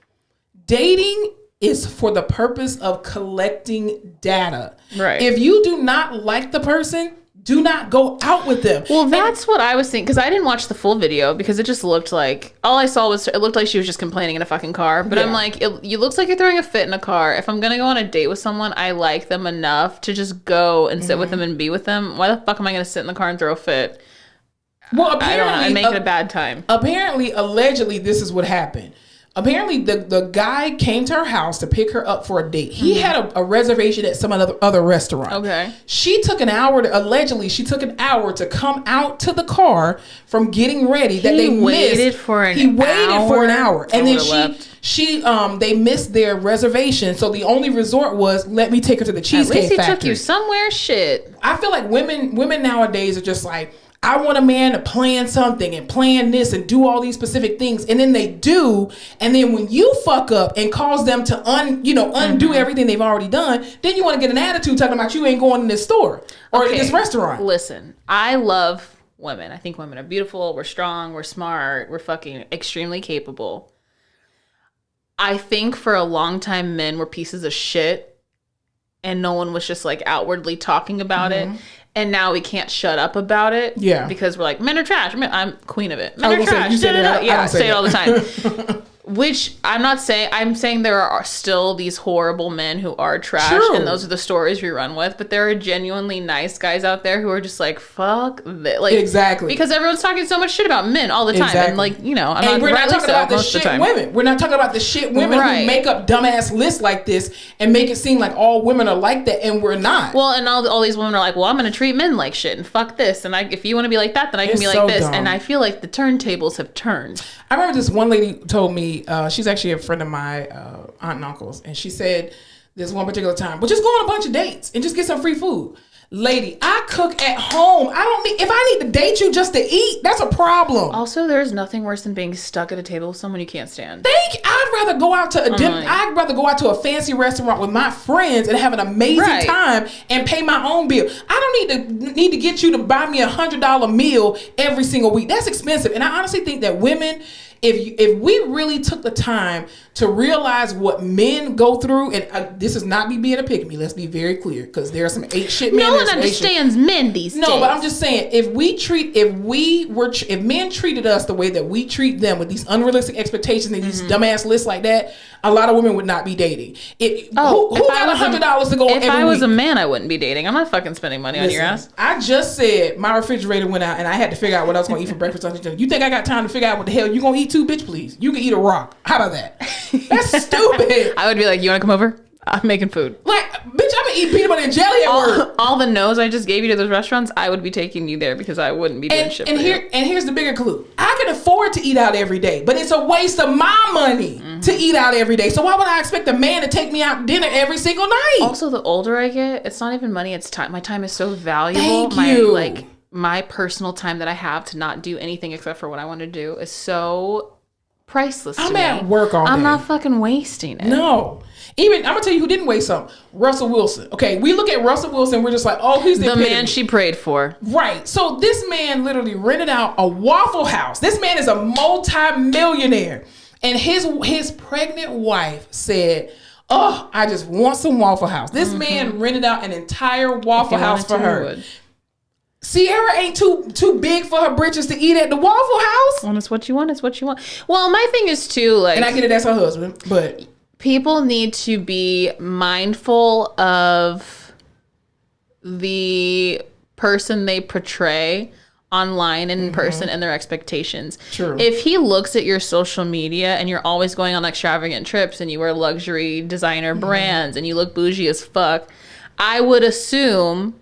dating is for the purpose of collecting data. Right. If you do not like the person, do not go out with them. Well, that's what I was thinking, because I didn't watch the full video because it just looked like, all I saw was, it looked like she was just complaining in a fucking car. But I'm like, it looks like you're throwing a fit in a car. If I'm going to go on a date with someone, I like them enough to just go and sit with them and be with them. Why the fuck am I going to sit in the car and throw a fit? Well, I don't know. apparently, I make it a bad time. Apparently, allegedly, this is what happened. Apparently, the guy came to her house to pick her up for a date. He had a reservation at some other restaurant. Okay. She took an hour to come out to the car from getting ready that they waited missed. for an He waited for an hour. And then they missed their reservation. So the only resort was, let me take her to the Cheesecake Factory. Factory. Took you somewhere. Shit. I feel like women nowadays are just like, I want a man to plan something and plan this and do all these specific things. And then they do. And then when you fuck up and cause them to undo everything they've already done, then you want to get an attitude talking about you ain't going in this store or this restaurant. Listen, I love women. I think women are beautiful. We're strong. We're smart. We're fucking extremely capable. I think for a long time, men were pieces of shit and no one was just like outwardly talking about it. And now we can't shut up about it. Yeah. Because we're like, men are trash. I'm queen of it. Men are trash. Yeah, I say it all the time. Which I'm not saying. I'm saying there are still these horrible men who are trash. True. And those are the stories we run with. But there are genuinely nice guys out there who are just like, fuck this. Like, exactly. Because everyone's talking so much shit about men all the time. Exactly. And like, we're not talking about the shit women. We're not talking about the shit women who make up dumbass lists like this and make it seem like all women are like that. And we're not. Well, and all these women are like, well, I'm going to treat men like shit and fuck this. And if you want to be like that, then I can be like this. Dumb. And I feel like the turntables have turned. I remember this one lady told me, she's actually a friend of my aunt and uncle's, and she said this one particular time, well, just go on a bunch of dates and just get some free food. Lady, I cook at home. If I need to date you just to eat, that's a problem. Also, there's nothing worse than being stuck at a table with someone you can't stand. I'd rather go out to a fancy restaurant with my friends and have an amazing time and pay my own bill. I don't need to get you to buy me $100 meal every single week. That's expensive. And I honestly think that women, if we really took the time to realize what men go through, and this is not me being a pick-me, let's be very clear, because there are some ain't shit men. No one understands men these days. No, but I'm just saying, if men treated us the way that we treat them with these unrealistic expectations and these dumbass lists like that, a lot of women would not be dating. Who got $100 to go every week? If I was a man, I wouldn't be dating. I'm not fucking spending money on your ass. I just said my refrigerator went out and I had to figure out what I was going to eat for breakfast. You think I got time to figure out what the hell you going to eat too, bitch? Please. You can eat a rock. How about that? That's stupid. I would be like, you want to come over? I'm making food. Like, bitch, I'm gonna eat peanut butter and jelly at work. All the no's I just gave you to those restaurants, I would be taking you there because I wouldn't be doing shit. And here's the bigger clue. I can afford to eat out every day, but it's a waste of my money to eat out every day. So why would I expect a man to take me out to dinner every single night? Also, the older I get, it's not even money, it's time. My time is so valuable. My personal time that I have to not do anything except for what I want to do is so priceless to me. I'm at work all day. I'm not fucking wasting it. No. Even, I'm going to tell you who didn't waste something. Russell Wilson. Okay, we look at Russell Wilson, we're just like, oh, he's the man she prayed for. Right. So this man literally rented out a Waffle House. This man is a multi-millionaire. And his pregnant wife said, oh, I just want some Waffle House. This man rented out an entire Waffle House for her. Sierra ain't too big for her britches to eat at the Waffle House. Well, it's what you want. It's what you want. Well, my thing is too, like, and I get it, that's her husband, but people need to be mindful of the person they portray online and in person and their expectations. True. If he looks at your social media and you're always going on extravagant trips and you wear luxury designer brands and you look bougie as fuck, I would assume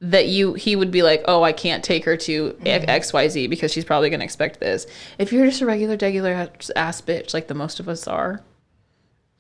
that he would be like, oh, I can't take her to XYZ because she's probably going to expect this. If you're just a regular ass bitch like the most of us are,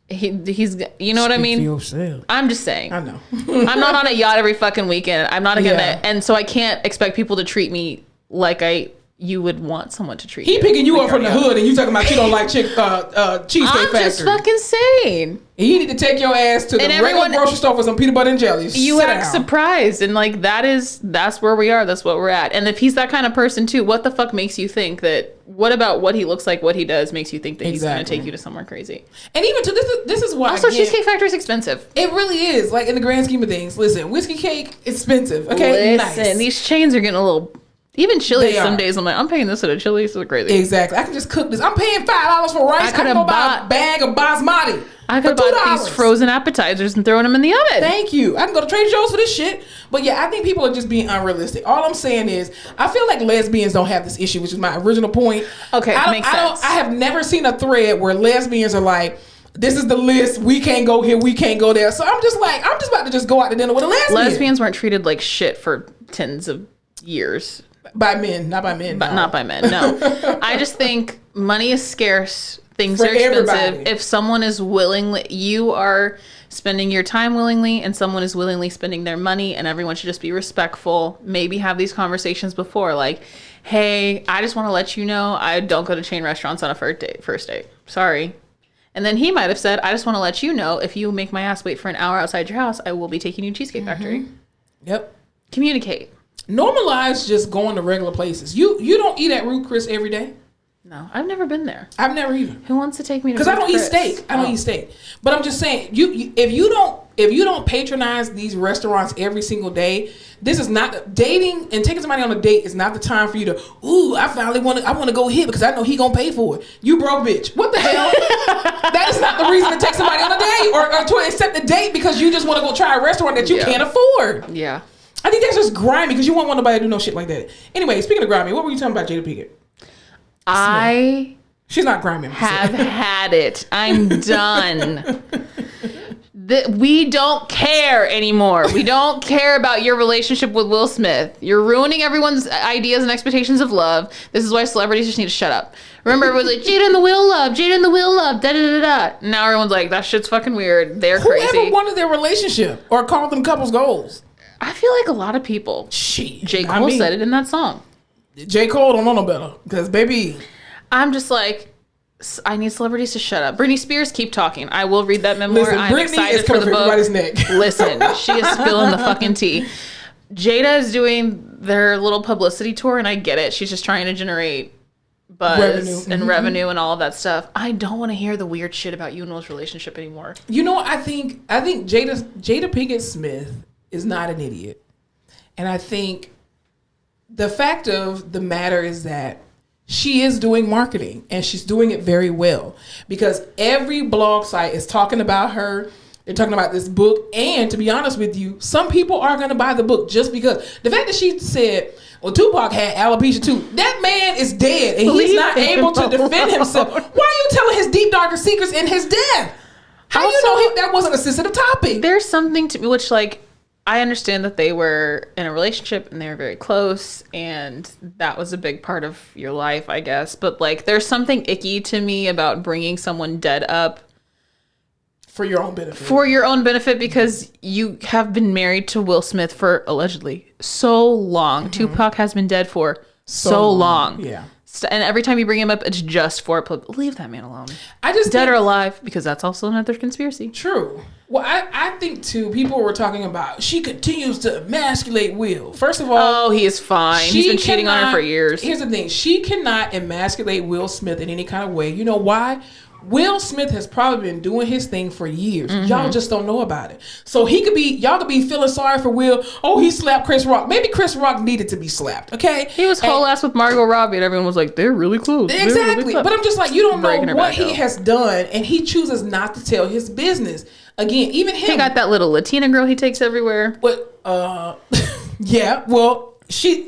he's, you know what I mean? For yourself. I'm just saying. I know. I'm not on a yacht every fucking weekend. I'm not gonna, and so I can't expect people to treat me like I you would want someone to treat He you. picking you up from the hood and you talking about you don't like Cheesecake Factory. I'm just fucking saying. You need to take your ass to the regular grocery store for some peanut butter and jelly. You act surprised, and like that's where we are. That's what we're at. And if he's that kind of person too, what the fuck makes you think that? What about what he looks like, what he does, makes you think that he's going to take you to somewhere crazy? And even to this is why. Also, Cheesecake Factory is expensive. It really is. Like in the grand scheme of things, listen, whiskey cake expensive. Okay, listen, these chains are getting a little. Even Chili's some days, I'm like, I'm paying this at a Chili's. It's crazy. Exactly. I can just cook this. I'm paying $5 for rice. I can go buy a bag of basmati. I could have bought these frozen appetizers and throwing them in the oven. Thank you. I can go to Trader Joe's for this shit. But yeah, I think people are just being unrealistic. All I'm saying is, I feel like lesbians don't have this issue, which is my original point. Okay, makes sense. I have never seen a thread where lesbians are like, this is the list. We can't go here. We can't go there. So I'm just about to just go out to dinner with a lesbian. Lesbians weren't treated like shit for tens of years. By men, not by men. But not by men, no. I just think money is scarce. Things are expensive. Everybody. If someone is you are spending your time willingly, and someone is willingly spending their money, and everyone should just be respectful. Maybe have these conversations before, like, hey, I just want to let you know I don't go to chain restaurants on a first date. Sorry. And then he might have said, I just want to let you know, if you make my ass wait for an hour outside your house, I will be taking you to Cheesecake Factory. Yep. Communicate. Normalize just going to regular places. You don't eat at Ruth Chris every day. No, I've never been there. I've never either. Who wants to take me to? Because I don't eat steak. I don't eat steak. But I'm just saying, if you don't patronize these restaurants every single day, this is not dating, and taking somebody on a date is not the time for you to. Ooh, I want to go here because I know he gonna pay for it. You broke bitch. What the hell? That is not the reason to take somebody on a date or to accept a date because you just want to go try a restaurant that you can't afford. Yeah. I think that's just grimy because you won't want nobody to do no shit like that. Anyway, speaking of grimy, what were you talking about Jada Pinkett? She's not grimy. Have had it. I'm done. We don't care anymore. We don't care about your relationship with Will Smith. You're ruining everyone's ideas and expectations of love. This is why celebrities just need to shut up. Remember, everyone's like, Jada and the Will love, Jada and the Will love, da da da da. Now everyone's like, that shit's fucking weird. They're crazy. Whoever wanted their relationship or called them couples goals? I feel like a lot of people. J. Cole said it in that song. J. Cole don't know no better. Because, baby. I'm just like, I need celebrities to shut up. Britney Spears, keep talking. I will read that memoir. I'm excited for the book. Neck. Listen, she is spilling the fucking tea. Jada is doing their little publicity tour, and I get it. She's just trying to generate buzz and revenue and all of that stuff. I don't want to hear the weird shit about you and Will's relationship anymore. You know, I think Jada Pinkett Smith is not an idiot. And I think the fact of the matter is that she is doing marketing and she's doing it very well because every blog site is talking about her. They're talking about this book. And to be honest with you, some people are going to buy the book just because the fact that she said, well, Tupac had alopecia too. That man is dead and he's not able to defend himself. Why are you telling his deep, darker secrets in his death? How do you know that wasn't a sensitive topic? There's something to which, like, I understand that they were in a relationship and they were very close and that was a big part of your life, I guess. But like, there's something icky to me about bringing someone dead up for your own benefit. For your own benefit, because you have been married to Will Smith for allegedly so long. Mm-hmm. Tupac has been dead for so long. Yeah. And every time you bring him up, it's just for leave that man alone. I just dead or alive, because that's also another conspiracy. True. Well, I think too. People were talking about she continues to emasculate Will. First of all, he is fine. He's been cheating on her for years. Here's the thing: she cannot emasculate Will Smith in any kind of way. You know why? Will Smith has probably been doing his thing for years. Mm-hmm. Y'all just don't know about it. So y'all could be feeling sorry for Will. Oh, he slapped Chris Rock. Maybe Chris Rock needed to be slapped. Okay, he was whole ass with Margot Robbie, and everyone was like, "They're really close." Exactly. Really but I'm just like, you don't know what he has done, and he chooses not to tell his business. Again, even him. He got that little Latina girl he takes everywhere. But yeah. Well, she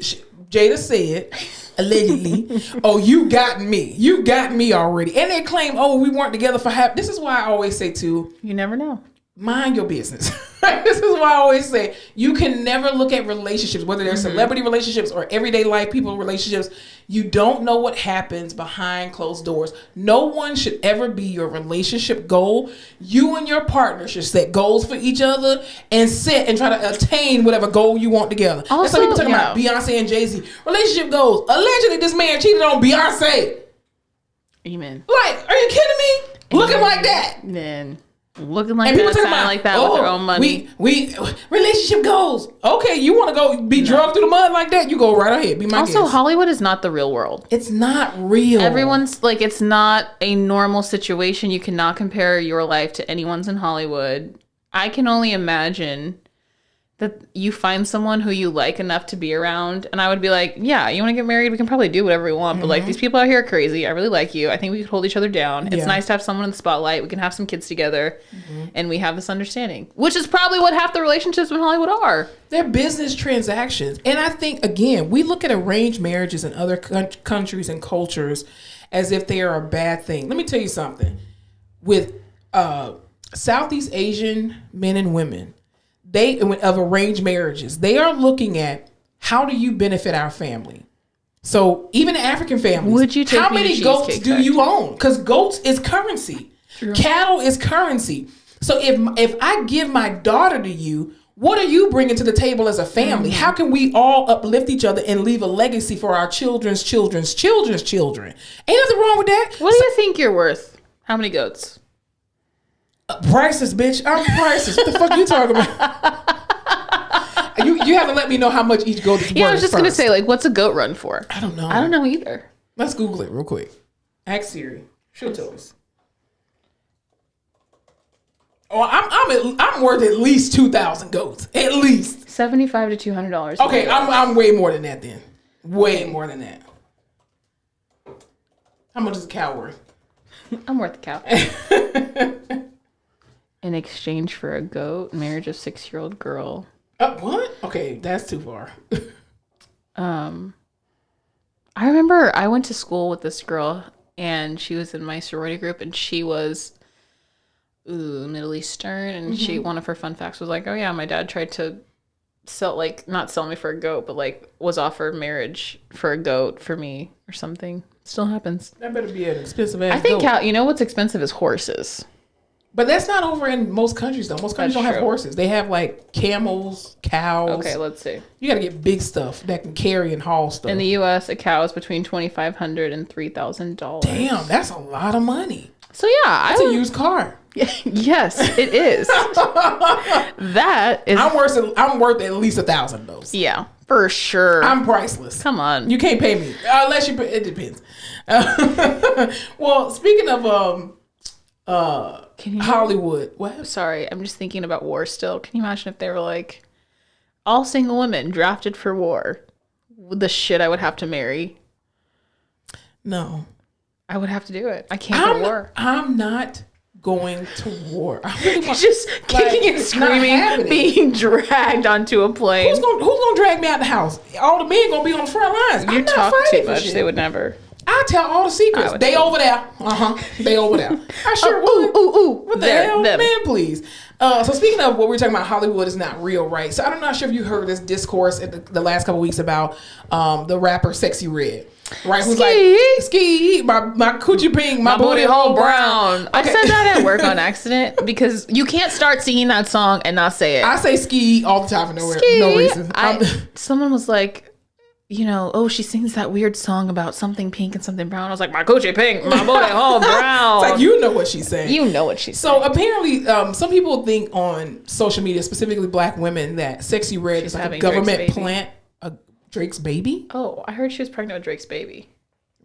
Jada said. Allegedly, oh, you got me already. And they claim, oh, we weren't together for half. This is why I always say too, you never know. mind your business. This is why I always say you can never look at relationships, whether they're celebrity relationships or everyday life people relationships. You don't know what happens behind closed doors. No one should ever be your relationship goal. You and your partner should set goals for each other and set and try to attain whatever goal you want together. Also, that's what people talking about Beyonce and Jay-Z. Relationship goals. Allegedly, this man cheated on Beyonce. Amen. Like, are you kidding me? Looking like that. Then looking like that, sounding like that with their own money. We relationship goals. Okay, you want to go be drugged through the mud like that? You go right ahead. Be my guest. Also, Hollywood is not the real world. It's not real. Everyone's like, it's not a normal situation. You cannot compare your life to anyone's in Hollywood. I can only imagine that you find someone who you like enough to be around, and I would be like, yeah, you want to get married? We can probably do whatever we want, but like, these people out here are crazy. I really like you. I think we could hold each other down. It's nice to have someone in the spotlight. We can have some kids together, and we have this understanding, which is probably what half the relationships in Hollywood are. They're business transactions. And I think, again, we look at arranged marriages in other countries and cultures as if they are a bad thing. Let me tell you something. With Southeast Asian men and women, of arranged marriages, they are looking at how do you benefit our family. So even African families, would you take how many goats do you own? Because goats is currency. True. Cattle is currency. So if I give my daughter to you, what are you bringing to the table as a family? How can we all uplift each other and leave a legacy for our children's children's children's children? Ain't nothing wrong with that. What do you think you're worth? How many goats? Priceless, bitch. I'm priceless. What the fuck you talking about? You have to let me know how much each goat is worth. Yeah, I was just going to say, like, what's a goat run for? I don't know. I don't know either. Let's Google it real quick. Ask Siri. She'll tell us. Oh, I'm worth at least 2,000 goats. At least $75 to $200. Okay, I'm way more than that then. Way more than that. How much is a cow worth? I'm worth a cow. In exchange for a goat, marriage of 6-year-old girl. What? Okay, that's too far. I remember I went to school with this girl, and she was in my sorority group, and she was Middle Eastern, and one of her fun facts was like, oh yeah, my dad tried to not sell me for a goat, but like was offered marriage for a goat for me or something. Still happens. That better be an expensive ass I think goat. you know what's expensive is horses. But that's not over in most countries, though. Most countries don't have horses. They have, like, camels, cows. Okay, let's see. You got to get big stuff that can carry and haul stuff. In the U.S., a cow is between $2,500 and $3,000. Damn, that's a lot of money. So, yeah. That's a used car. Yes, it is. That is... I'm worth at least 1,000 of those. Yeah, for sure. I'm priceless. Come on. You can't pay me. Unless you... It depends. Well, speaking of... Hollywood. What? Sorry, I'm just thinking about war still. Can you imagine if they were like, all single women drafted for war? The shit I would have to marry. No. I would have to do it. I can't go to war. I'm not going to war. I really want, just kicking and screaming, being dragged onto a plane. Who's gonna drag me out the house? All the men gonna be on the front lines. You talk too much. They would never. I tell all the secrets. They over there. They over there. I sure would. Ooh. What the hell? Them. Man, please. So speaking of what we were talking about, Hollywood is not real, right? So I'm not sure if you heard this discourse in the last couple of weeks about the rapper Sexy Red. Right? Who's like, ski, my coochie pink, my booty hole brown. Okay. I said that at work on accident because you can't start singing that song and not say it. I say ski all the time for no reason. Someone was like, she sings that weird song about something pink and something brown. I was like, my coochie pink, my booty hole brown. It's like, you know what she's saying. You know what she's saying. So apparently, some people think on social media, specifically black women, that Sexy Red is like a government plant. Drake's baby? Oh, I heard she was pregnant with Drake's baby.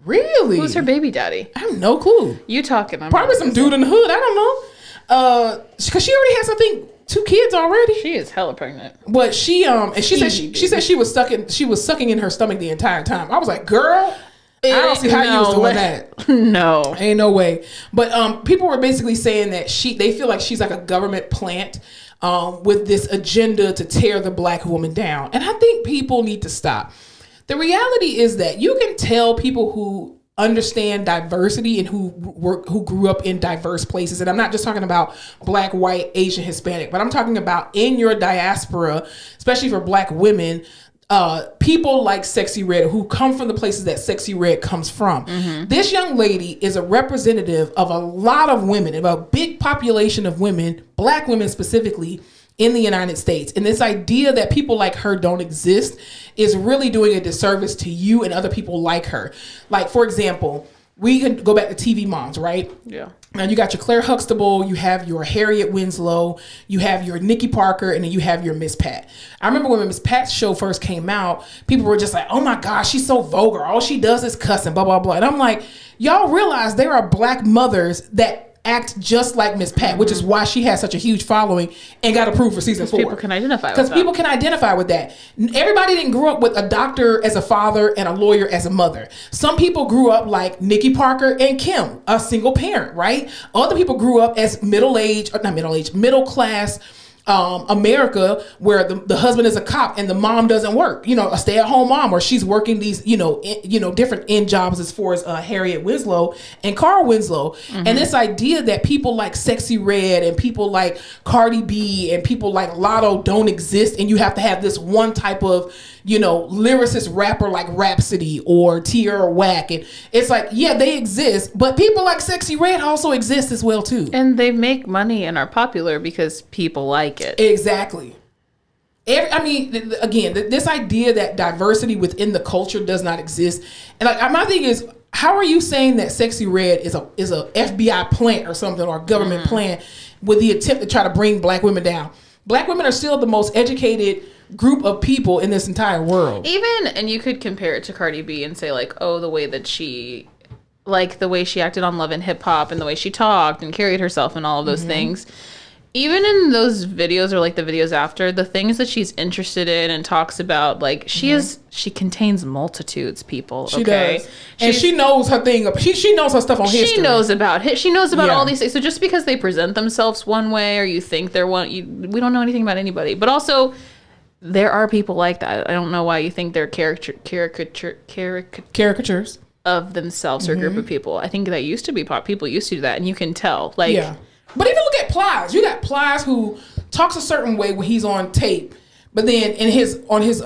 Really? Who's her baby daddy? I have no clue. You talking? Probably some dude in the hood. I don't know. Because she already has, I think, 2 kids already. She is hella pregnant. But she said she was sucking in her stomach the entire time. I was like, girl, I don't see how you was doing that. No, ain't no way. But people were basically saying that they feel like she's like a government plant with this agenda to tear the black woman down. And I think people need to stop. The reality is that you can tell people who understand diversity and who grew up in diverse places. And I'm not just talking about Black, white, Asian, Hispanic, but I'm talking about in your diaspora, especially for Black women, people like Sexy Red who come from the places that Sexy Red comes from. This young lady is a representative of a lot of women, of a big population of women, Black women specifically, in the United States. And this idea that people like her don't exist is really doing a disservice to you and other people like her. Like, for example, we can go back to TV moms, right? Yeah. Now you got your Claire Huxtable, you have your Harriet Winslow, you have your Nikki Parker, and then you have your Miss Pat. I remember when Miss Pat's show first came out, people were just like, oh my gosh, she's so vulgar. All she does is cuss and blah, blah, blah. And I'm like, y'all realize there are Black mothers that act just like Miss Pat, which is why she has such a huge following and got approved for season 4. People can identify with that. Because people can identify with that. Everybody didn't grow up with a doctor as a father and a lawyer as a mother. Some people grew up like Nikki Parker and Kim, a single parent, right? Other people grew up as middle class America, where the husband is a cop and the mom doesn't work, a stay-at-home mom, or she's working these, different end jobs as far as Harriet Winslow and Carl Winslow. And this idea that people like Sexy Red and people like Cardi B and people like Lotto don't exist, and you have to have this one type of, lyricist rapper like Rhapsody or Tierra Whack. And it's like, yeah, they exist, but people like Sexy Red also exist as well too. And they make money and are popular because people like it. Exactly. Again, this idea that diversity within the culture does not exist. And like, my thing is, how are you saying that Sexy Red is a FBI plant or something, or a government plant with the attempt to try to bring Black women down? Black women are still the most educated group of people in this entire world. And you could compare it to Cardi B and say like, oh, the way she acted on Love and Hip Hop and the way she talked and carried herself and all of those things. Even in those videos or like the videos after, the things that she's interested in and talks about, like she contains multitudes, people. She does. And she knows her thing. She knows her stuff on history. She knows about all these things. So just because they present themselves one way or you think they're we don't know anything about anybody. But also, there are people like that. I don't know why you think they're caricatures of themselves or a group of people. I think that used to be people used to do that, and you can tell. But even look at Plies. You got Plies who talks a certain way when he's on tape, but then on his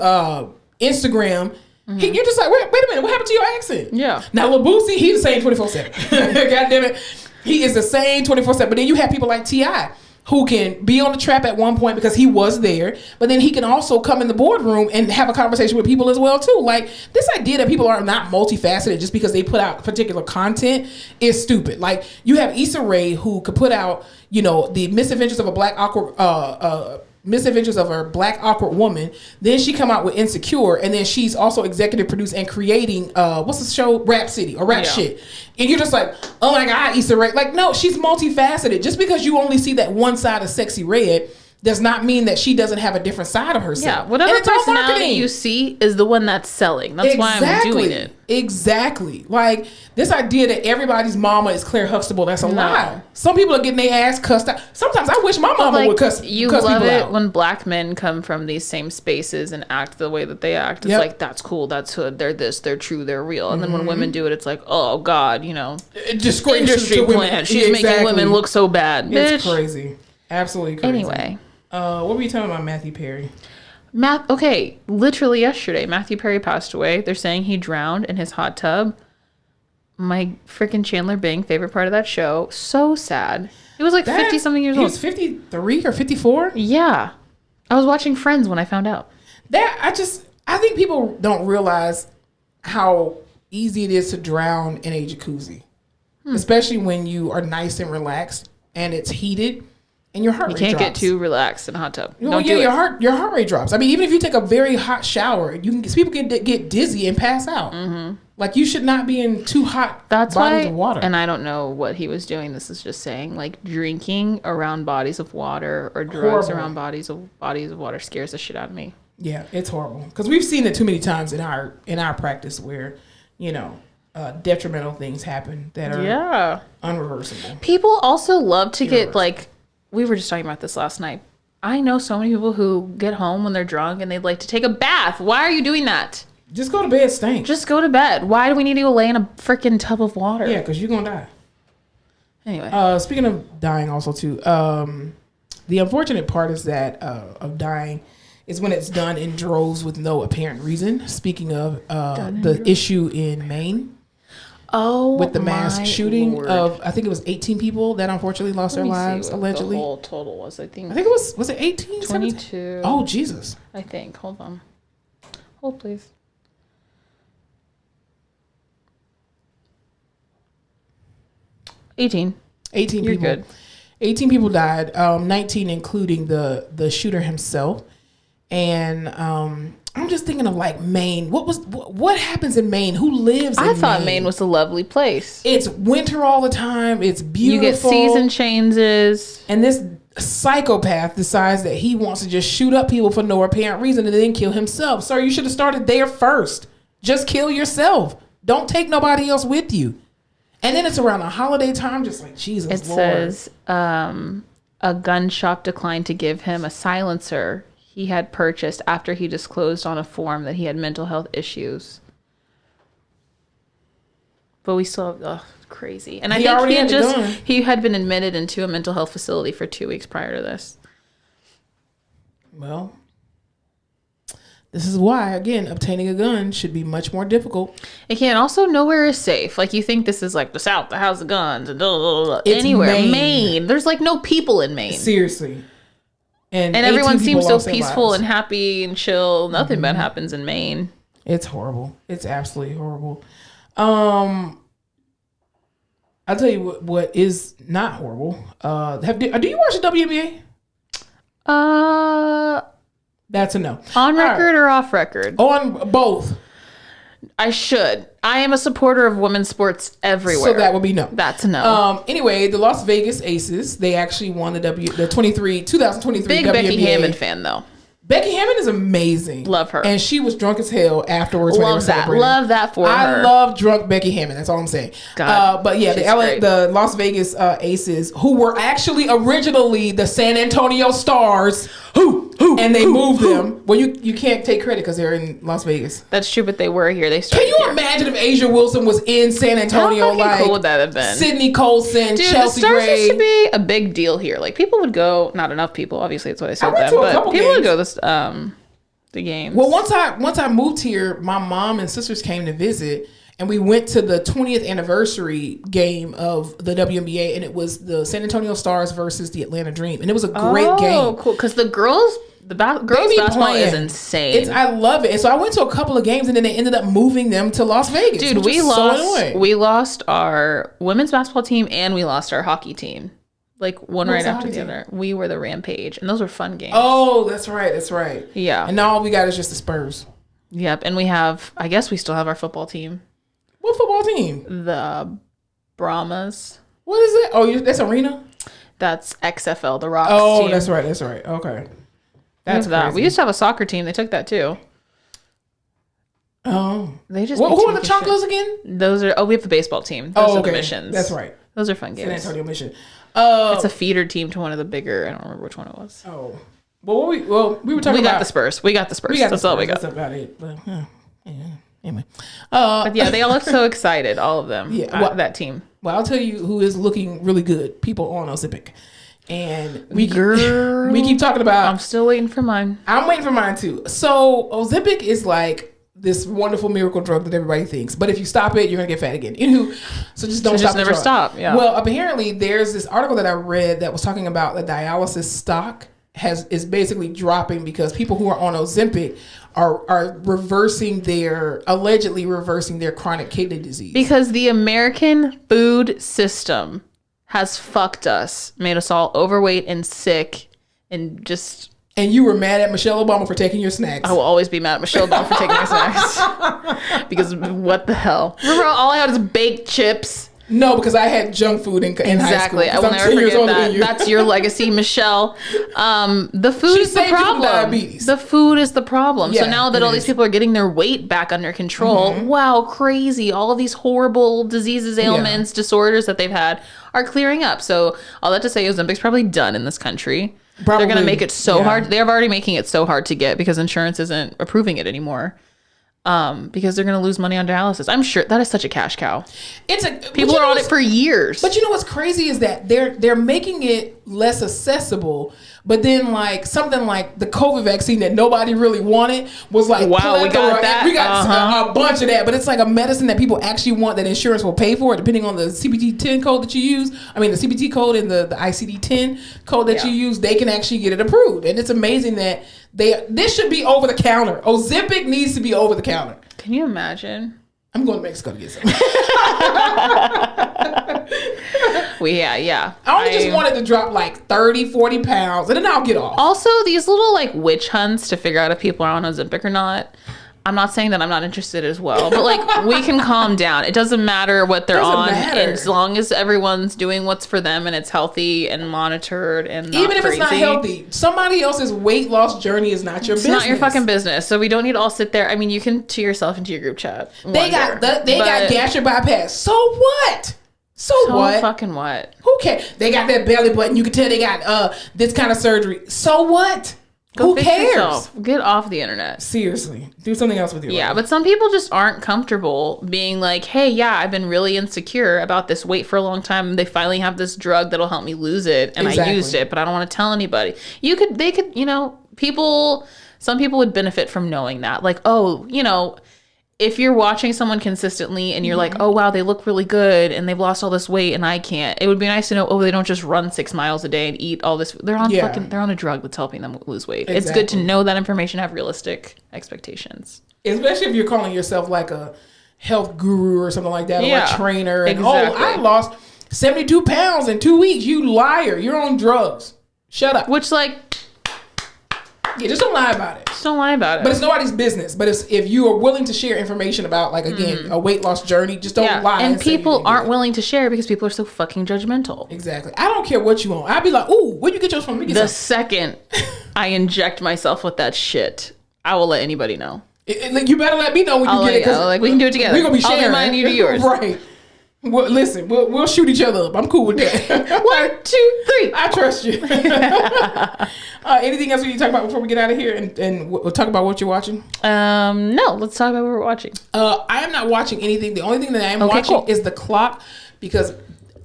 Instagram, you're just like, wait a minute, what happened to your accent? Yeah. Now Lil Boosie, he's the same 24/7. God damn it, he is the same 24/7. But then you have people like T.I. who can be on the trap at one point because he was there, but then he can also come in the boardroom and have a conversation with people as well too. Like, this idea that people are not multifaceted just because they put out particular content is stupid. Like, you have Issa Rae who could put out, the misadventures of a black awkward misadventures of a Black awkward woman. Then she come out with Insecure, and then she's also executive produced and creating what's the show, Rap City or Rap Shit. And you're just like, oh my God, Issa Rae. Like, no, she's multifaceted. Just because you only see that one side of Sexy Red does not mean that she doesn't have a different side of herself. Yeah, whatever personality you see is the one that's selling. That's why I'm doing it. Exactly. Like, this idea that everybody's mama is Claire Huxtable, that's a lie. Some people are getting their ass cussed out. Sometimes I wish my mama would cuss people out. You love it when Black men come from these same spaces and act the way that they act. It's like, that's cool, that's hood, they're this, they're true, they're real. And then when women do it, it's like, oh God, industry plant. She's making women look so bad. It's crazy. Absolutely crazy. Anyway. What were you talking about Matthew Perry? Okay, literally yesterday, Matthew Perry passed away. They're saying he drowned in his hot tub. My freaking Chandler Bing, favorite part of that show. So sad. He was like 50-something years old. He was 53 or 54? Yeah. I was watching Friends when I found out. I think people don't realize how easy it is to drown in a jacuzzi. Especially when you are nice and relaxed and it's heated. And your heart rate drops. You can't get too relaxed in a hot tub. Your heart rate drops. I mean, even if you take a very hot shower, people can get dizzy and pass out. Like, you should not be in too hot bodies of water. And I don't know what he was doing. This is just saying, like, drinking around bodies of water or drugs around bodies of water scares the shit out of me. Yeah, it's horrible because we've seen it too many times in our practice where, detrimental things happen that are unreversible. People also love to get like. We were just talking about this last night. I know so many people who get home when they're drunk and they'd like to take a bath. Why are you doing that? Just go to bed, stink. Just go to bed. Why do we need to go lay in a freaking tub of water? Yeah, because you're going to die. Anyway. Speaking of dying also too, the unfortunate part is that of dying is when it's done in droves with no apparent reason. Speaking of the issue in Maine. Oh, with the mass shooting Lord. of, I think it was 18 people that unfortunately lost their lives, allegedly. The whole total was, I think it was it 18? 22. 17? Oh, Jesus. I think. Hold on. Hold, please. Eighteen You're people. Good. 18 people died, 19 including the shooter himself. And I'm just thinking of like Maine. What happens in Maine? Who lives in Maine? I thought Maine was a lovely place. It's winter all the time. It's beautiful. You get season changes. And this psychopath decides that he wants to just shoot up people for no apparent reason and then kill himself. Sir, you should have started there first. Just kill yourself. Don't take nobody else with you. And then it's around the holiday time, just like, Jesus, it Lord. Says a gun shop declined to give him a silencer he had purchased after he disclosed on a form that he had mental health issues. But we still have, crazy. And I think he had been admitted into a mental health facility for 2 weeks prior to this. Well, this is why, again, obtaining a gun should be much more difficult. It can also, nowhere is safe. Like, you think this is like the South, the house of guns, and anywhere. Maine. There's like no people in Maine. Seriously. And everyone seems so peaceful and happy and chill. Nothing bad happens in Maine. It's horrible. It's absolutely horrible. I'll tell you what is not horrible. Do you watch the WNBA? That's a no. On record or off record? On both. I should. I am a supporter of women's sports everywhere. So that would be no. That's a no. Anyway, the Las Vegas Aces, they actually won the 2023 Big WNBA. Becky Hammond fan, though. Becky Hammond is amazing. Love her. And she was drunk as hell afterwards. Love that. Love that for her. I love drunk Becky Hammond. That's all I'm saying. God, but yeah, the Las Vegas Aces, who were actually originally the San Antonio Stars, and they moved them. Well, you can't take credit because they're in Las Vegas. That's true, but they were here. They started. Can you imagine if Asia Wilson was in San Antonio? How cool would that have been? Sydney Colson, Dude, Chelsea the Stars Gray. used to be a big deal here. Like, people would go. Not enough people. Obviously, that's what I said. But people would go the games. Well, once I moved here, my mom and sisters came to visit, and we went to the 20th anniversary game of the WNBA, and it was the San Antonio Stars versus the Atlanta Dream, and it was a great game. Oh, cool! Because the girls basketball is insane. I love it, and so I went to a couple of games, and then they ended up moving them to Las Vegas. Dude, we lost our women's basketball team, and we lost our hockey team. Like one right after the other. We were the Rampage, and those were fun games. Oh, that's right. Yeah. And now all we got is just the Spurs. Yep, and I guess we still have our football team. What football team? The Brahmas. What is it? Oh, that's Arena? That's XFL, the Rocks team. Oh, that's right. Okay. That's that. We used to have a soccer team. They took that too. Oh. They just. Who are the Chocolates again? Those are. We have the baseball team. Those are the Missions. That's right. Those are fun games. San Antonio Mission. It's a feeder team to one of the bigger. I don't remember which one it was. Oh, well, we were talking. We got the Spurs. That's all we got. That's about it. But, anyway, but yeah, they all look so excited. All of them. Yeah, that team. Well, I'll tell you who is looking really good. People on Ozempic, and we keep talking about. I'm still waiting for mine. I'm waiting for mine too. So Ozempic is like this wonderful miracle drug that everybody thinks, but if you stop it, you're gonna get fat again. So just don't stop. Never stop. Yeah. Well, apparently there's this article that I read that was talking about the dialysis stock is basically dropping because people who are on Ozempic are allegedly reversing their chronic kidney disease. Because the American food system has fucked us, made us all overweight and sick, and just. And you were mad at Michelle Obama for taking your snacks. I will always be mad at Michelle Obama for taking my snacks. Because what the hell? Remember, all I had was baked chips. No, because I had junk food in high school. Exactly. I will never forget that. That's your legacy, Michelle. The food is the problem. Diabetes. The food is the problem. Yeah, so now that all these people are getting their weight back under control, wow, crazy. All of these horrible diseases, ailments, disorders that they've had are clearing up. So all that to say, Ozempic's probably done in this country. They're going to make it so hard. They're already making it so hard to get because insurance isn't approving it anymore. because they're going to lose money on dialysis. I'm sure that is such a cash cow. People are on it for years. But you know what's crazy is that they're making it less accessible. But then like something like the COVID vaccine that nobody really wanted was like, wow, we got that. We got a bunch of that. But it's like a medicine that people actually want that insurance will pay for, depending on the CPT-10 code that you use. I mean, the CPT code and the ICD-10 code that you use, they can actually get it approved. And it's amazing that this should be over the counter. Ozempic needs to be over the counter. Can you imagine? I'm going to Mexico to get some. Yeah. I just wanted to drop like 30, 40 pounds and then I'll get off. Also, these little like witch hunts to figure out if people are on Ozempic or not. I'm not saying that I'm not interested as well, but like we can calm down. It doesn't matter what they're on, as long as everyone's doing what's for them and it's healthy and monitored and not even if crazy. It's not healthy. Somebody else's weight loss journey is not your business. It's not your fucking business. So we don't need to all sit there. I mean, you can to yourself into your group chat. They got gastric bypass. So what? So what? Fucking what? Who cares? They got that belly button. You can tell they got this kind of surgery. So what? Who cares? Yourself. Get off the internet. Seriously. Do something else with your life. But some people just aren't comfortable being like, hey, yeah, I've been really insecure about this weight for a long time. They finally have this drug that'll help me lose it. And I used it, but I don't want to tell anybody. They could, some people would benefit from knowing that. Like, oh, if you're watching someone consistently and you're like, oh, wow, they look really good and they've lost all this weight and I can't. It would be nice to know, oh, they don't just run 6 miles a day and eat all this. They're on a drug that's helping them lose weight. Exactly. It's good to know that information, have realistic expectations. Especially if you're calling yourself like a health guru or something like that, or a trainer. And, exactly. I lost 72 pounds in 2 weeks. You liar. You're on drugs. Shut up. Which just don't lie about it. Just don't lie about it. But it's nobody's business. But if you are willing to share information about, like, again, a weight loss journey, just don't lie. And people aren't willing to share because people are so fucking judgmental. Exactly. I don't care what you want. I'd be like, ooh, where'd you get yours from? The second I inject myself with that shit, I will let anybody know. You better let me know when you get it. We can do it together. We're going to be sharing. I'll remind you to yours. Right. Well, listen, we'll shoot each other up. I'm cool with that. 1, 2, 3. I trust you. Anything else we need to talk about before we get out of here and we'll talk about what you're watching? No, let's talk about what we're watching. I am not watching anything. The only thing that I am watching is The Clock, because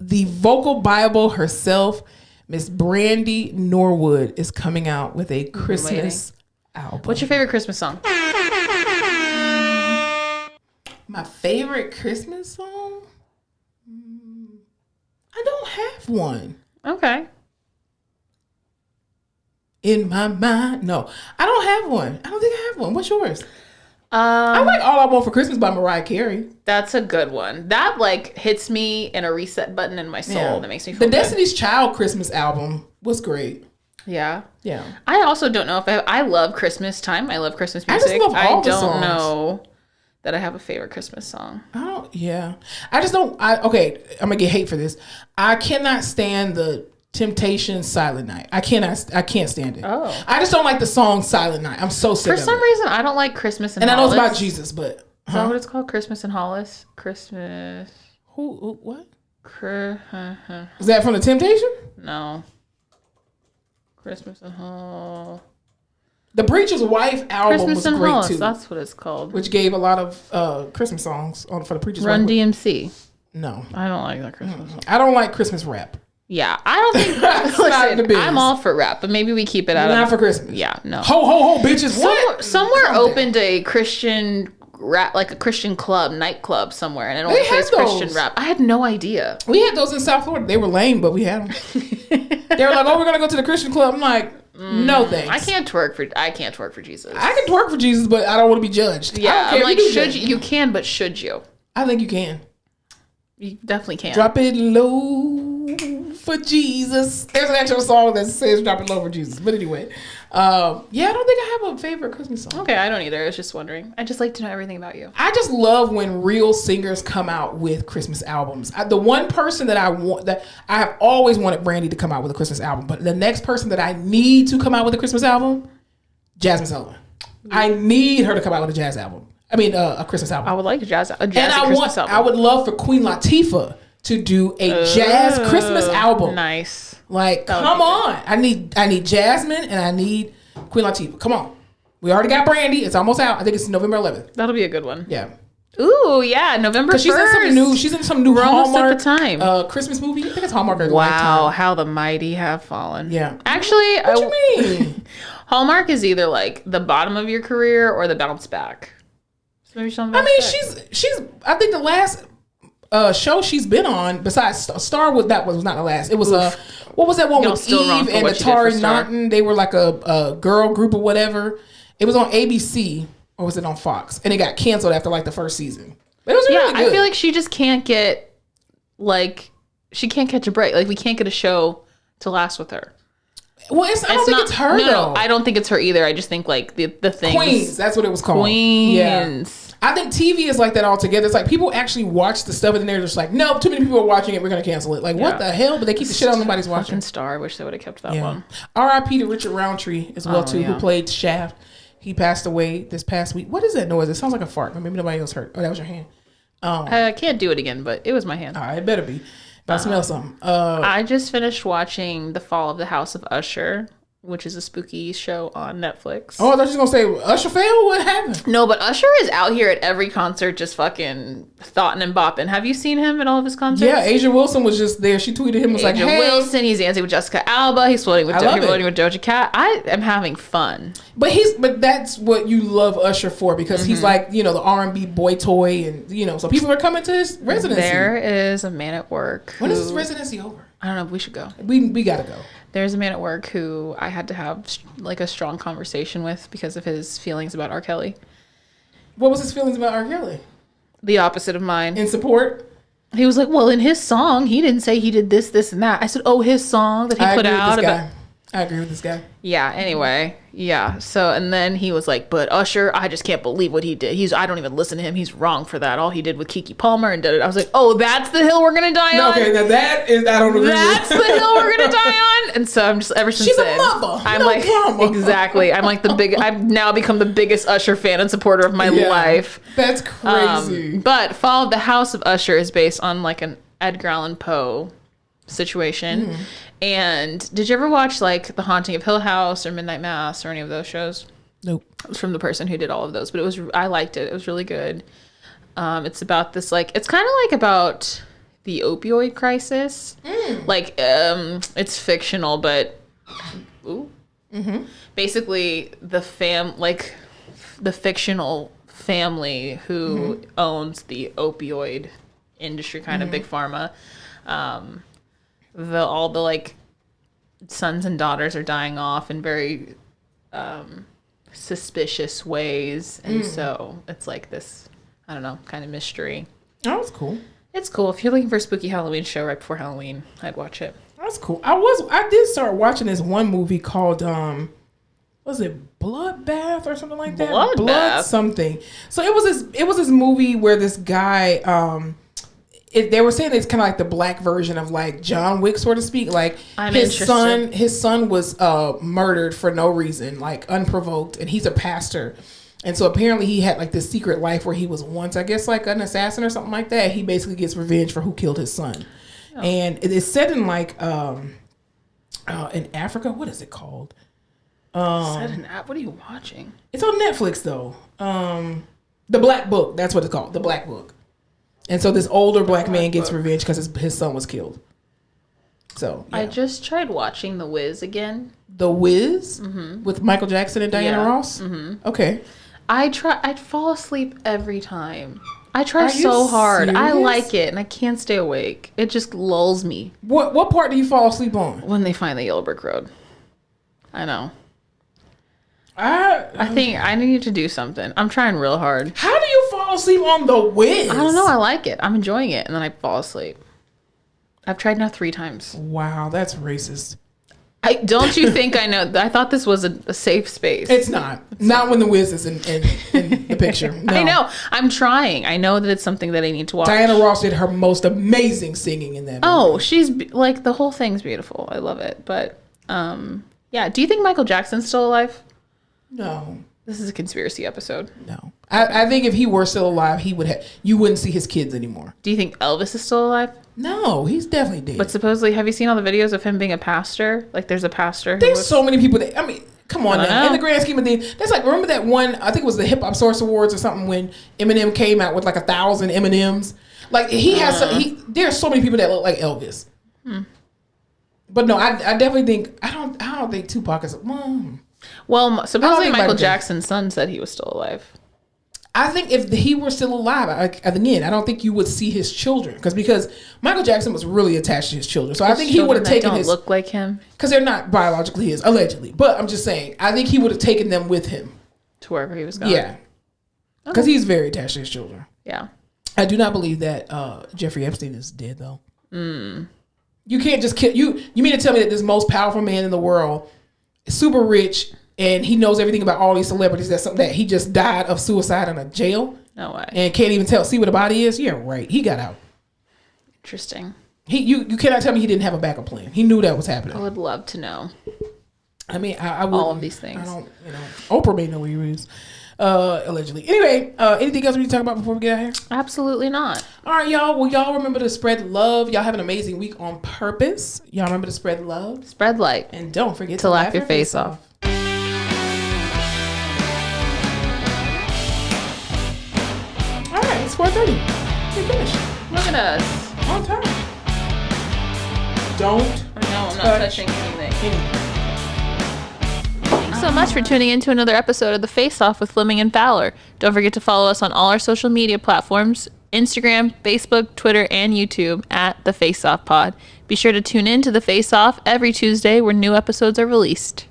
the vocal Bible herself, Miss Brandy Norwood, is coming out with a Christmas album. What's your favorite Christmas song? My favorite Christmas song? I don't have one. Okay. In my mind. No, I don't have one. I don't think I have one. What's yours? I like All I Want for Christmas by Mariah Carey. That's a good one. That hits me in a reset button in my soul that makes me feel good. The Destiny's Child Christmas album was great. Yeah. Yeah. I also don't know if I love Christmas time. I love Christmas music. I just love all the songs. I don't know that I have a favorite Christmas song. I just don't. I'm gonna get hate for this. I cannot stand the Temptations Silent Night. I can't stand it. Oh. I just don't like the song Silent Night. I'm so sick of it. For some reason, I don't like Christmas and I Hollis. know it's about Jesus, but Is that what it's called? Christmas and Hollis? Christmas. Who what? Is that from the Temptation? No. Christmas and Hollis. The Preacher's Wife album Christmas was great Hollis, too. that's what it's called. Which gave a lot of Christmas songs for the Preacher's Run Wife. DMC. No. I don't like that Christmas song. I don't like Christmas rap. Yeah, I don't think. Listen, I'm all for rap, but maybe we keep it out. Not for Christmas. Yeah, no. Ho ho ho, bitches! What? Somewhere opened a Christian rap, like a Christian club, nightclub somewhere, and it only plays Christian rap. I had no idea. We had those in South Florida. They were lame, but we had them. They were like, "Oh, we're gonna go to the Christian club." I'm like, "No, thanks." I can't twerk for Jesus. I can twerk for Jesus, but I don't want to be judged. Yeah, I'm like, should you? You can, but should you? I think you can. You definitely can. Drop it low for Jesus. There's an actual song that says drop it low for Jesus. But anyway, I don't think I have a favorite Christmas song. Okay, I don't either. I was just wondering. I just like to know everything about you. I just love when real singers come out with Christmas albums. The one person that I have always wanted Brandy to come out with a Christmas album, but the next person that I need to come out with a Christmas album, Jasmine Sullivan. I need her to come out with a jazz album. A Christmas album. I would like a jazzy Christmas album. I would love for Queen Latifah to do a jazz Christmas album. Nice. Like, come on. I need Jasmine and I need Queen Latifah. Come on. We already got Brandy. It's almost out. I think it's November 11th. That'll be a good one. Yeah. Ooh, yeah, November 1st. She's in some new Hallmark at the time. Christmas movie. I think it's Hallmark. Or Wow, how the mighty have fallen. Yeah. Actually, what you mean? Hallmark is either like the bottom of your career or the bounce back. So maybe she's she's. I think the last show she's been on besides Star was not the last. It was what was that one with Eve and Atari Naughton? They were like a girl group or whatever. It was on ABC or was it on Fox? And it got canceled after like the first season. But it was really good. I feel like she just can't get she can't catch a break. Like we can't get a show to last with her. Well, I don't think it's her though. No, I don't think it's her either. I just think like the thing. Queens, that's what it was called. Queens. Yeah. I think TV is like that altogether. It's like people actually watch the stuff and then they're just like, nope, too many people are watching it. We're going to cancel it. Like, what the hell? But they keep the shit on nobody's watching. Fucking Star. I wish they would have kept that one. R.I.P. to Richard Roundtree as well, too, who played Shaft. He passed away this past week. What is that noise? It sounds like a fart. Maybe nobody else heard. Oh, that was your hand. I can't do it again, but it was my hand. All right, it better be. I smell something. I just finished watching The Fall of the House of Usher, which is a spooky show on Netflix. Oh, I thought you was going to say Usher fell? What happened? No, but Usher is out here at every concert just fucking thoughting and bopping. Have you seen him at all of his concerts? Yeah, Asia Wilson was just there. She tweeted him, was like, hey. Wilson, he's dancing with Jessica Alba. He's floating with Doja Cat. I am having fun. But that's what you love Usher for because he's like, the R&B boy toy and, so people are coming to his residency. There is a man at work. When is his residency over? I don't know. We should go. We got to go. There's a man at work who I had to have like a strong conversation with because of his feelings about R. Kelly. What was his feelings about R. Kelly? The opposite of mine. In support? He was like, well, in his song, he didn't say he did this, this, and that. I said, oh, his song that he put out. I agree with this guy. Yeah, anyway. Yeah. So, and then he was like, but Usher, I just can't believe what he did. I don't even listen to him. He's wrong for that. All he did with Keke Palmer and did it. I was like, oh, that's the hill we're going to die on? Okay, now that is, I don't agree That's the hill we're going to die on? And so I'm just, ever since She's then. a mother. I'm no like, drama. Exactly. I'm like I've now become the biggest Usher fan and supporter of my life. That's crazy. But Fall of the House of Usher is based on like an Edgar Allan Poe situation. And did you ever watch like The Haunting of Hill House or Midnight Mass or any of those shows? Nope. It was from the person who did all of those, but I liked it. It was really good. It's about this it's kind of like about the opioid crisis. Like it's fictional, but basically the fictional family who owns the opioid industry, kind of big pharma. All the sons and daughters are dying off in very suspicious ways, and so it's like this, I don't know, kind of mystery. Oh, that's cool. It's cool. If you're looking for a spooky Halloween show right before Halloween, I'd watch it. That's cool. I did start watching this one movie called was it Bloodbath or something like that? Bloodbath something. So it was this movie where this guy they were saying it's kind of like the black version of like John Wick, so to speak. Like his son was murdered for no reason, like unprovoked, and he's a pastor. And so apparently he had like this secret life where he was once, I guess, like an assassin or something like that. He basically gets revenge for who killed his son. Oh. And it is set in like in Africa. What is it called? Set in what are you watching? It's on Netflix though. The Black Book. That's what it's called. The Black Book. And so this older black man gets revenge because his son was killed. So yeah. I just tried watching The Wiz again. The Wiz with Michael Jackson and Diana Ross. Okay. I'd fall asleep every time. I try so hard. Serious? I like it, and I can't stay awake. It just lulls me. What part do you fall asleep on? When they find the Yellow Brick Road. I know. I think I need to do something. I'm trying real hard. How do you fall asleep on The Wiz? I don't know. I like it. I'm enjoying it, and then I fall asleep. I've tried now 3 times. Wow, that's racist. Don't you think I know? I thought this was a safe space. It's not. Not when The Wiz is in the picture. No. I know. I'm trying. I know that it's something that I need to watch. Diana Ross did her most amazing singing in that movie. Oh, she's like, the whole thing's beautiful. I love it. But yeah. Do you think Michael Jackson's still alive? No. This is a conspiracy episode. No. I think if he were still alive, you wouldn't see his kids anymore. Do you think Elvis is still alive? No, he's definitely dead. But supposedly, have you seen all the videos of him being a pastor? Like, there's a pastor. There's so many people that, I mean, Come on now. In the grand scheme of things, that's like, remember that one, I think it was the Hip Hop Source Awards or something, when Eminem came out with like 1,000 M&Ms. Like, he has there are so many people that look like Elvis. But no, I definitely think, I don't think Tupac is, well, supposedly Michael Jackson's son said he was still alive. I think if he were still alive, again, I don't think you would see his children, because Michael Jackson was really attached to his children. So I think he would have taken his. Look like him, because they're not biologically his, allegedly. But I'm just saying, I think he would have taken them with him to wherever he was going. Yeah, because he's very attached to his children. Yeah, I do not believe that Jeffrey Epstein is dead though. You can't just kill you. You mean to tell me that this most powerful man in the world is super rich? And he knows everything about all these celebrities. That's something that he just died of suicide in a jail. No way. And can't even see where the body is. Yeah, right. He got out. Interesting. You cannot tell me he didn't have a backup plan. He knew that was happening. I would love to know. I mean, I would. All of these things. I don't. Oprah may know where he is. Allegedly. Anyway, anything else we need to talk about before we get out here? Absolutely not. All right, y'all. Well, y'all remember to spread love. Y'all have an amazing week on purpose. Y'all remember to spread love. Spread light. And don't forget to laugh your face off. All right, it's 4:30. We're finished. Look at us. On time. Don't. No, I'm not touching anything. Thanks so much for tuning in to another episode of The Face Off with Fleming and Fowler. Don't forget to follow us on all our social media platforms, Instagram, Facebook, Twitter, and YouTube at The Face Off Pod. Be sure to tune in to The Face Off every Tuesday where new episodes are released.